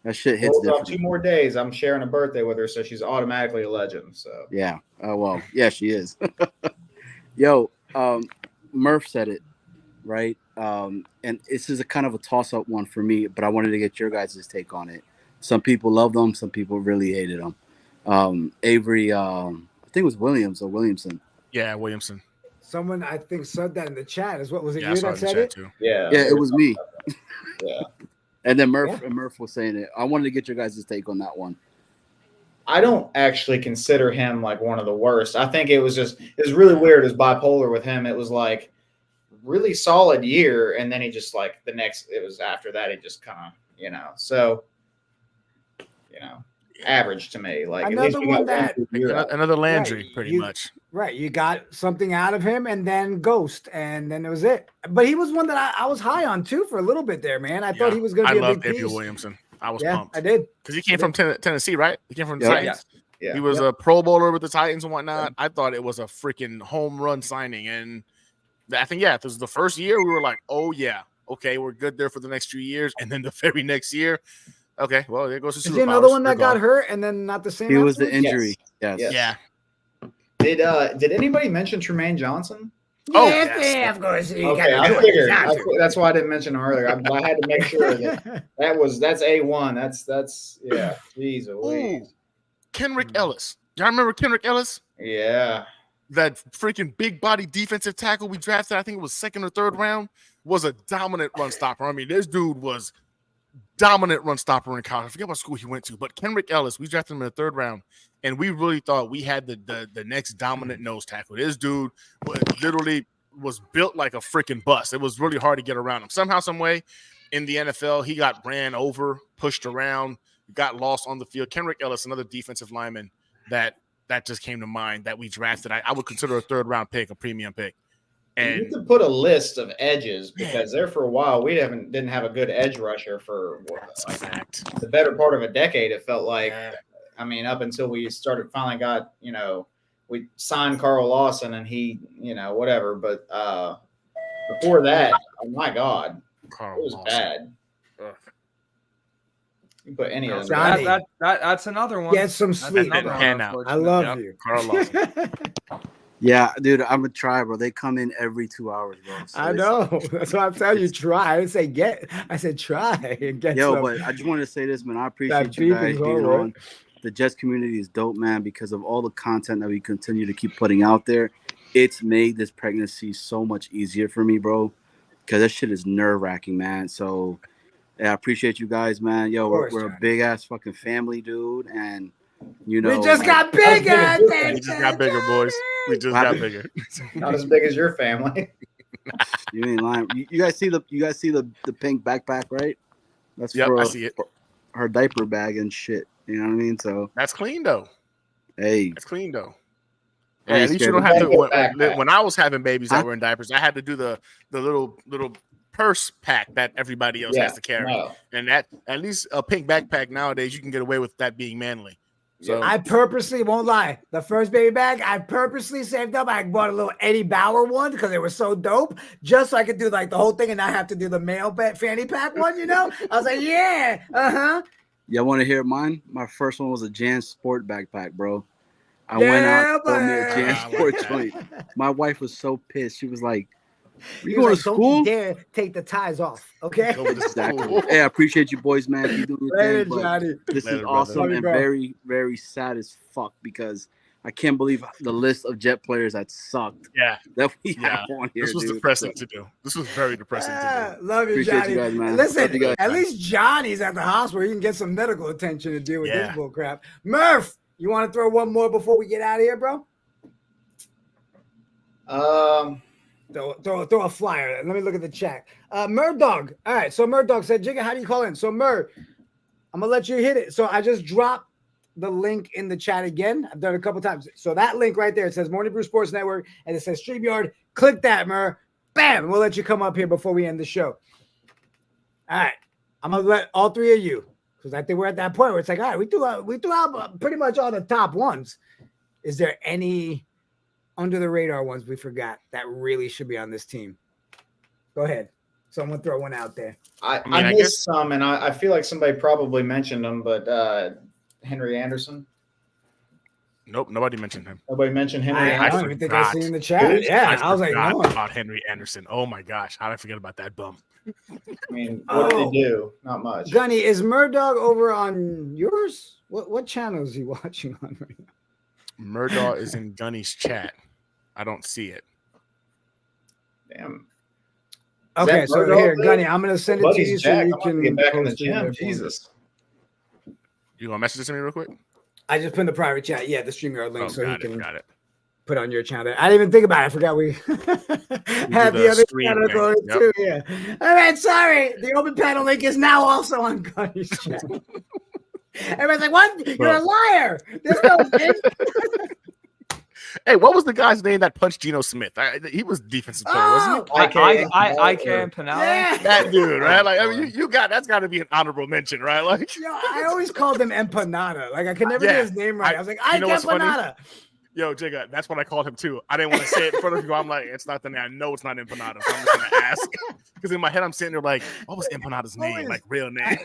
That shit hits
Rolls off
different.
2 more days. I'm sharing a birthday with her, so she's automatically a legend. So
Yeah. Well, yeah, she is. Yo, Murph said it, right? And this is a kind of a toss-up one for me, but I wanted to get your guys' take on it. Some people love them, some people really hated them. Avery, I think it was Williams or Williamson.
Yeah, Williamson.
Someone I think said that in the chat. Is what was it?
Yeah, I
You
saw
that
it in the
said
chat
it?
too.
yeah,
Yeah, it was me.
Yeah.
And then Murph was saying it. I wanted to get your guys' take on that one.
I don't actually consider him like one of the worst. I think it was really weird. It was bipolar with him. It was like really solid year, and then he just like it was after that he just kind of so average to me. Like
Another
at least we
one
got
that-
good year out of it.
Another Landry,
Right,
pretty
you-
much.
Right. You got something out of him and then ghost. And then it was it. But he was one that I was high on too for a little bit there, man. I thought he was going to be a
loved
big
Avery
piece.
Williamson. I was
Yeah,
pumped.
I did.
Because he came from Tennessee, right? He came from the
Yep.
Titans.
Yeah.
He was a Pro Bowler with the Titans and whatnot. I thought it was a freaking home run signing. And I think, this was the first year we were like, oh, yeah, okay, we're good there for the next few years. And then the very next year, okay, well, there goes the
Is there another one that got hurt and then not the same?
He was the
afterwards?
injury. Yes.
Yeah.
Did anybody mention Tremaine Johnson?
Oh,
Yes,
yes.
yeah, of course. You
Okay,
gotta
I
do it.
figured.
You got to.
That's why I didn't mention him earlier. I had to make sure that that's A1. That's yeah. Jeez Louise.
Ooh, Kenrick Ellis. Y'all remember Kenrick Ellis?
Yeah.
That freaking big body defensive tackle we drafted, I think it was 2nd or 3rd round, was a dominant run stopper. I mean, this dude was dominant run stopper in college. I forget what school he went to, but Kenrick Ellis, we drafted him in the 3rd round, and we really thought we had the next dominant nose tackle. This dude literally was built like a freaking bus. It was really hard to get around him. Somehow, some way, in the NFL, he got ran over, pushed around, got lost on the field. Kenrick Ellis, another defensive lineman that just came to mind that we drafted. I would consider a 3rd round pick, a premium pick.
And you
And
could put a list of edges because there for a while we didn't have a good edge rusher for the better part of a decade. It felt like, I mean, up until we finally got, we signed Carl Lawson and he, whatever. But before that, oh my God, it was bad. You put any of them.
Johnny.
That's another one.
Get some
That's
sleep.
another
Didn't
one,
pan out.
I
unfortunately.
love you.
Carl Lawson.
Yeah, dude, I'm gonna try, bro. They come in every 2 hours, bro. So
I know. That's why I'm telling you, try. I didn't say get. I said try and get some.
But I just wanted to say this, man. I appreciate
That
you
beep
guys
is
being
all right.
on. The Jets community is dope, man, because of all the content that we continue to keep putting out there. It's made this pregnancy so much easier for me, bro, because that shit is nerve-wracking, man. So, yeah, I appreciate you guys, man. Yo,
course,
we're a
Johnny.
big-ass fucking family, dude, and,
We just got bigger.
We just got bigger, boys. We just got bigger.
Not as big as your family.
You ain't lying. You guys see the pink backpack, right? That's
Yep,
for
I see it.
her diaper bag and shit. You know what I mean? So,
That's clean though.
hey,
That's clean though.
Hey,
At least you don't
Scared.
have to.
Backpack.
When I was having babies that were in diapers, I had to do the little purse pack that everybody else has to carry.
No.
And that at least a pink backpack nowadays, you can get away with that being manly. So
I purposely won't lie. The first baby bag, I purposely saved up. I bought a little Eddie Bauer one because they were so dope, just so I could do like the whole thing and not have to do the male fanny pack one. I was like, yeah,
y'all want to hear mine? My first one was a Jan Sport backpack, bro. I
Yeah,
went out for me a
man.
Jan
I like
Sport
that.
joint. My wife was so pissed. She was like, "You
He
going
was
to
like,
school?"
Don't you dare take the ties off, okay?
Go with the
Exactly.
school.
Hey, I appreciate you boys, man. Keep doing your
Later,
thing. But
Johnny.
this
Later,
is
brother.
awesome
Love you,
and
bro.
very, very sad as fuck because I can't believe the list of Jet players that sucked
Yeah,
that we
Yeah.
have on here.
this was
dude.
depressing to do. This was very depressing to
Love you,
Appreciate
Johnny.
you guys, man.
Listen,
Love you guys,
at
man.
least Johnny's at the hospital. He can get some medical attention to deal with
Yeah.
this bull crap. Murph, you want to throw one more before we get out of here, bro? Throw a flyer. Let me look at the chat. Murdog. All right. So Murdog said, Jigga, how do you call in? So Murd, I'm gonna let you hit it. So I just dropped the link in the chat again. I've done it a couple times. So that link right there, it says Morning Brew Sports Network, and it says StreamYard. Click that, Mur. Bam. And we'll let you come up here before we end the show. All right. I'm gonna let all three of you, because I think we're at that point where it's like, all right, we threw out pretty much all the top ones. Is there any under the radar ones we forgot that really should be on this team? Go ahead. Someone throw one out there.
I missed some, and I feel like somebody probably mentioned them, but Henry Anderson.
Nope, nobody mentioned him.
Nobody mentioned Henry.
I don't even think I see in the chat. Yeah, I was like, no.
About Henry Anderson. Oh my gosh, how did I forget about that bum?
I mean, what did he do? Not much.
Gunny, is Murdoch over on yours? What channel is he watching on right now?
Murdoch is in Gunny's chat. I don't see it.
Damn.
Okay, so here, Gunny, I'm gonna send it to you so you can
get back in the
post it
gym.
there.
Jesus.
You gonna message this to me real quick?
I just put in the private chat. Yeah, the StreamYard link, so he can
got it.
put on your channel there. I didn't even think about it. I forgot we had the other channel going too. Yeah. All right, sorry. The open panel link is now also on Gunny's channel. Everybody's like, "What? You're a liar." There's no link.
Hey, what was the guy's name that punched Geno Smith? He was defensive player, wasn't he?
I can Pinella.
Yeah.
That dude, right? Like, I mean, you got that's got to be an honorable mention, right? Like,
Yo, I always called him Empanada. Like, I could never get his name right. I was like, I
know what's funny?
Empanada.
Yo, Jigga, that's what I called him too. I didn't want to say it in front of people. I'm like, it's not the name. I know it's not Empanada. So I'm just gonna ask because in my head I'm sitting there like, what was Empanada's name? Like real name?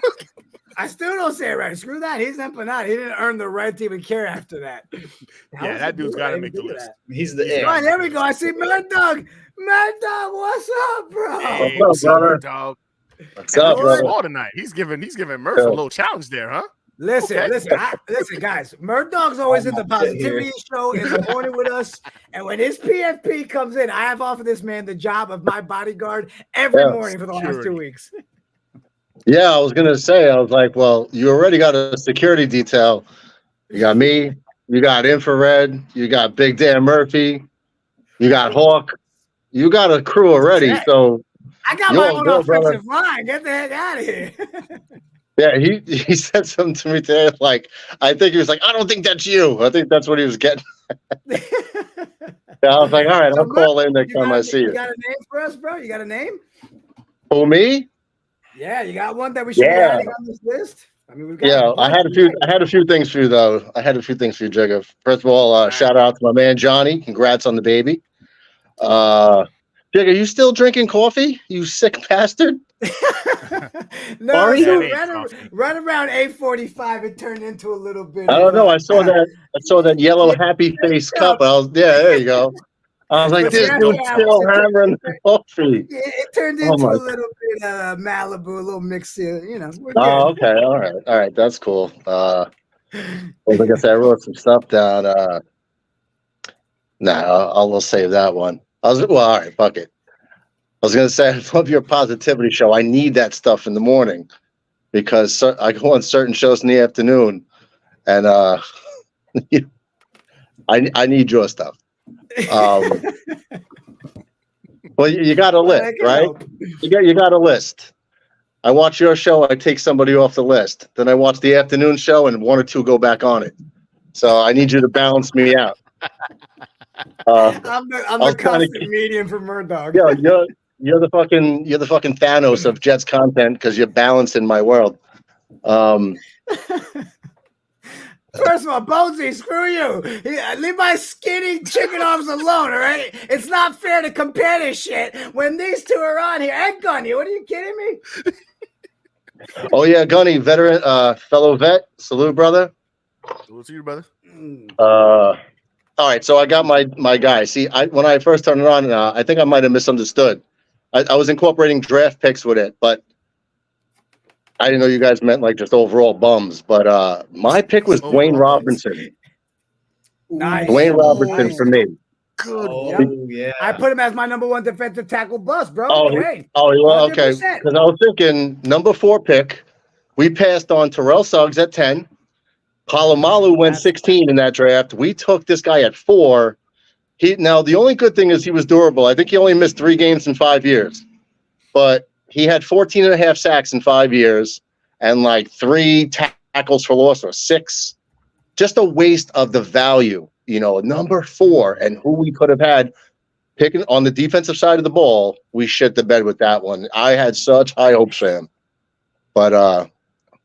I still don't say it right. Screw that. He's Empanada. He didn't earn the right to even care after that.
Yeah, that dude's got to make the list.
He's the
All right, there we go. I see Mad Dog. Mad Dog, what's up, bro?
Hey,
what's up, brother?
Dog?
What's up, brother?
All tonight. He's giving Murph a little challenge there, huh?
Listen, listen, guys. Murdoch's always in the positivity show in the morning with us, and when his PFP comes in, I have offered this man the job of my bodyguard every morning for the last 2 weeks.
Yeah, I was gonna say, I was like, well, you already got a security detail. You got me, you got Infrared, you got Big Dan Murphy, you got Hawk, you got a crew already. So
I got my own offensive line. Get the heck out of here.
Yeah, he said something to me today. Like, I think he was like, I don't think that's you. I think that's what he was getting. Yeah, I was like, all right, I'll call in next time I see you.
You got a name for us, bro? You got a name?
Who, me?
Yeah, you got one that we should be adding on this list. I mean, we've got
I had a few things for you though. I had a few things for you, Jigga. First of all, shout out to my man Johnny. Congrats on the baby. Jigga, you still drinking coffee? You sick bastard.
No, right around 8:45, it turned into a little bit.
I don't know. I saw that yellow happy face cup. There you go. I was like, this dude's still hammering the coffee.
It turned into a little bit Malibu, a little mix here. You know.
Oh, okay. All right. That's cool. Like I said, I wrote some stuff down. I'll save that one. All right, fuck it. I was going to say, I love your positivity show. I need that stuff in the morning because I go on certain shows in the afternoon, and I need your stuff. Well, you got a list, right? You got a list. I watch your show. I take somebody off the list. Then I watch the afternoon show, and one or two go back on it. So I need you to balance me out.
I'm the constant medium for Murdoch.
Yeah, you're the fucking Thanos of Jets content because you're balancing my world.
First of all, Bonesy, screw you. Leave my skinny chicken arms alone, all right? It's not fair to compare this shit when these two are on here. And Gunny, what are you kidding me?
Oh yeah, Gunny, veteran, fellow vet. Salute, brother.
Salute to you, brother.
All right, so I got my guy. See, when I first turned it on, I think I might have misunderstood. I was incorporating draft picks with it, but I didn't know you guys meant like just overall bums. But my pick was Dwayne Robinson.
Nice.
Dwayne Robinson for me.
Good. Yeah.
I put him as my number one defensive tackle bust, bro.
Okay. Because I was thinking number 4 pick. We passed on Terrell Suggs at 10. Palomalu went 16 in that draft. We took this guy at 4. Now the only good thing is he was durable. I think he only missed 3 games in 5 years, but he had 14 and a half sacks in 5 years and like 3 tackles for loss or 6. Just a waste of the value, number 4 and who we could have had picking on the defensive side of the ball. We shit the bed with that one. I had such high hopes for him, but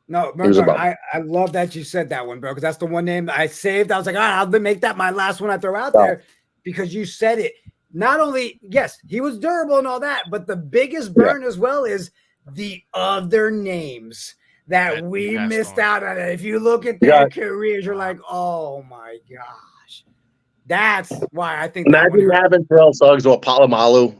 no, Murdoch, I love that you said that one, bro, because that's the one name I saved. I was like, all right, I'll make that my last one I throw out there because you said it. not only, yes, he was durable and all that, but the biggest burn as well is the other names that we missed out on. If you look at their careers, you're like, oh my gosh. That's why I think
imagine having Terrell Suggs or Palomalu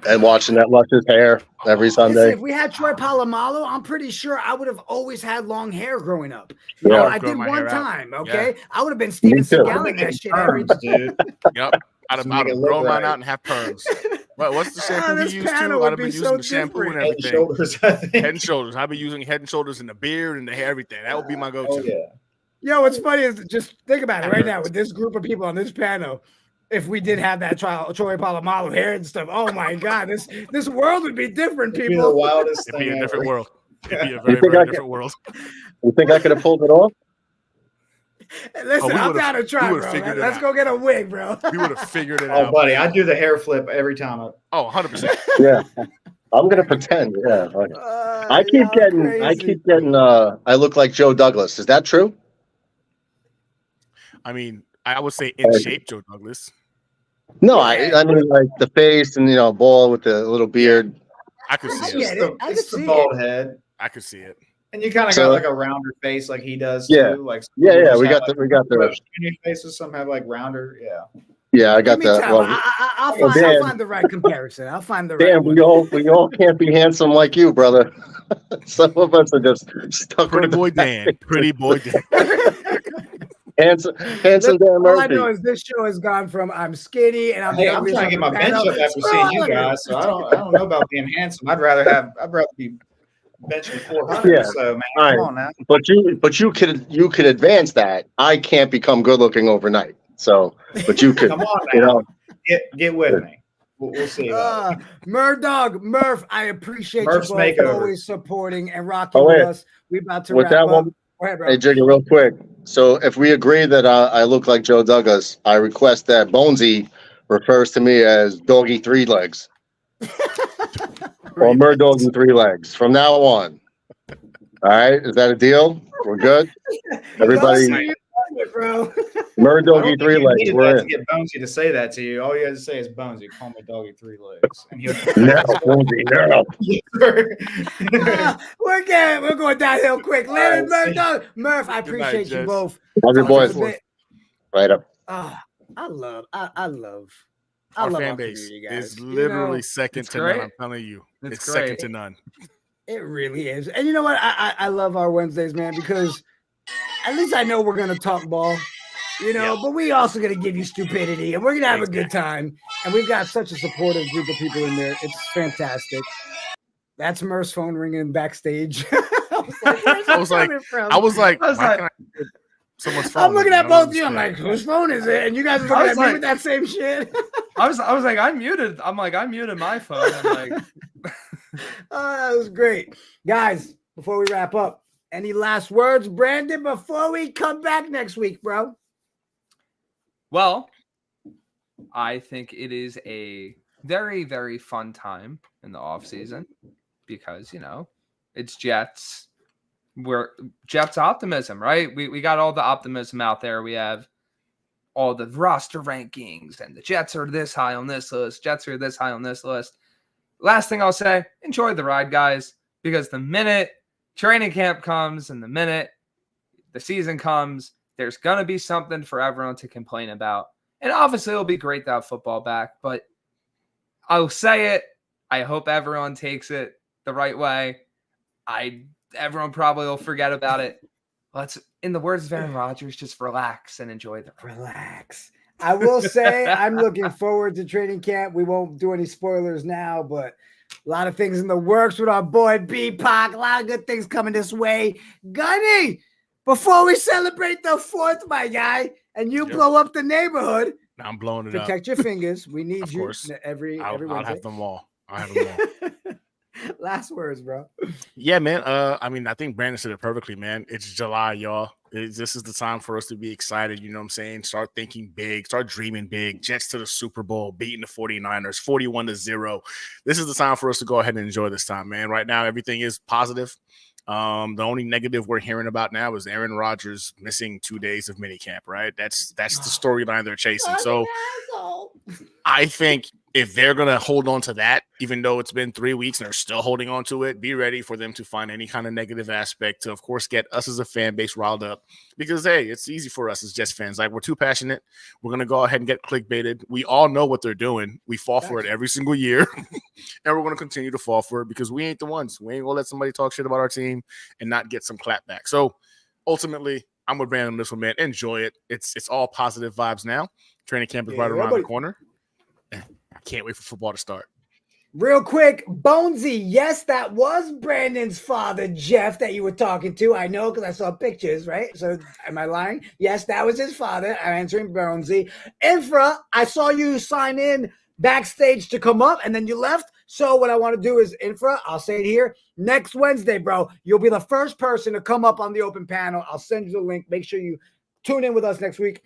and watching that luscious hair every Sunday.
Listen, if we had Troy Polamalu, I'm pretty sure I would have always had long hair growing up. You know, I did one time, okay? I would have been Steven Seagal in that shit every
dude.
Yep. I'd have grown mine out and have perms. What's the shampoo we used to? I'd have been using the shampoo and everything.
Head and Shoulders, I think.
Head and Shoulders. I've been using Head and Shoulders in the beard and the hair, everything. That would be my go-to.
Oh, yeah.
Yo, what's funny is just think about it right now with this group of people on this panel. If we did have that Troy Polamalu hair and stuff, oh my God, this world would be different, people.
It'd be the wildest
thing. It'd be a different world. It'd be a very different world.
You think I could have pulled it off?
Listen, I'm down to try, bro. Let's go get a wig, bro.
We would have figured it out.
Oh, buddy, I do the hair flip every time.
100%.
Yeah. I'm gonna pretend. Yeah. I keep getting I look like Joe Douglas. Is that true?
I mean, I would say in shape Joe Douglas.
No, I mean like the face and bald with the little beard.
I could see
it. It's the bald head.
I could see it.
And you kind of got like a rounder face, like he does
too.
Like
we got the
skinny faces. Some have like rounder.
Yeah, I got that.
I'll find the right comparison. I'll find the right.
Damn, we all can't be handsome like you, brother. Some of us are just stuck.
Pretty boy Dan.
Handsome Dan Murphy.
All I know is this show has gone from I'm skinny and I'm
trying to get my bench up after seeing you guys. So I don't know about being handsome. I'd rather be benching 400.
Yeah.
So man, come on now.
But you could advance that. I can't become good looking overnight. So, but you could.
Come on now. Get with me. We'll see.
Murph, I appreciate
Murph's
you both always supporting and rocking with us. We about to wrap up. Go ahead, bro.
Hey, Jiggy, real quick. So if we agree that I look like Joe Douglas, I request that Bonesy refers to me as Doggy 3 Legs. Or Doggy 3 Legs from now on. All right, is that a deal? We're good. Everybody, Doggy 3 Legs. We're in.
To get Bonesy to say that to you, all you have to say is Bonesy. Call me Doggy 3 Legs, and
Bonesy, no.
We're going downhill quick. Larry, Murph, I appreciate you both.
Love your boys. Right up.
I love
our fan base is literally second to none. I'm telling you, it's second to none.
It really is. And you know what? I love our Wednesdays, man, because at least I know we're gonna talk ball, but we also gonna give you stupidity, and we're gonna have a good time. And we've got such a supportive group of people in there. It's fantastic. That's Murph's phone ringing backstage.
I was like, someone's phone.
I'm looking at both of you. I'm like, whose phone is it? And you guys are looking at me with that same shit.
I was like, I'm muted. I'm like, I muted my phone. I'm like,
oh, that was great, guys. Before we wrap up, any last words, Brandon? Before we come back next week, bro.
Well, I think it is a very, very fun time in the off season because it's Jets. We're Jets optimism, right? We got all the optimism out there. We have all the roster rankings and the Jets are this high on this list. Jets are this high on this list. Last thing I'll say, enjoy the ride, guys, because the minute training camp comes and the minute the season comes, there's going to be something for everyone to complain about. And obviously it'll be great to have football back, but I'll say it. I hope everyone takes it the right way. Everyone probably will forget about it. Let's, in the words of Aaron Rodgers, just relax and enjoy the ride.
Relax. I will say I'm looking forward to training camp. We won't do any spoilers now, but a lot of things in the works with our boy Bpok. A lot of good things coming this way. Gunny, before we celebrate the 4th, my guy, and you blow up the neighborhood.
I'm blowing it up.
Protect your fingers. We need you every
I'll
Wednesday.
have them all. I'll have them all.
Last words, bro.
Yeah, man. I mean, I think Brandon said it perfectly, man. It's July, y'all. This is the time for us to be excited. You know what I'm saying? Start thinking big. Start dreaming big. Jets to the Super Bowl, beating the 49ers, 41-0. This is the time for us to go ahead and enjoy this time, man. Right now, everything is positive. The only negative we're hearing about now is Aaron Rodgers missing 2 days of minicamp, right? That's the storyline they're chasing. So I think if they're going to hold on to that, even though it's been 3 weeks and they're still holding on to it, be ready for them to find any kind of negative aspect to, of course, get us as a fan base riled up. Because, hey, it's easy for us as Jets fans. Like, we're too passionate. We're going to go ahead and get clickbaited. We all know what they're doing. We fall for it every single year. And we're going to continue to fall for it because we ain't the ones. We ain't going to let somebody talk shit about our team and not get some clap back. So, ultimately, I'm with Brandon on this one, man. Enjoy it. It's all positive vibes now. Training camp is right around the corner. I can't wait for football to start.
Real quick, Bonesy. Yes, that was Brandon's father, Jeff, that you were talking to. I know because I saw pictures, right? So am I lying? Yes, that was his father. I'm answering Bonesy. Infra, I saw you sign in backstage to come up and then you left. So what I want to do is, Infra, I'll say it here. Next Wednesday, bro, you'll be the first person to come up on the open panel. I'll send you the link. Make sure you tune in with us next week.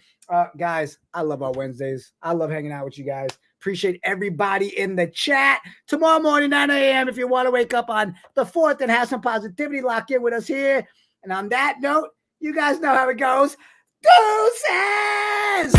Guys, I love our Wednesdays. I love hanging out with you guys. Appreciate everybody in the chat. Tomorrow morning, 9 a.m., if you want to wake up on the 4th and have some positivity, lock in with us here. And on that note, you guys know how it goes. Deuces!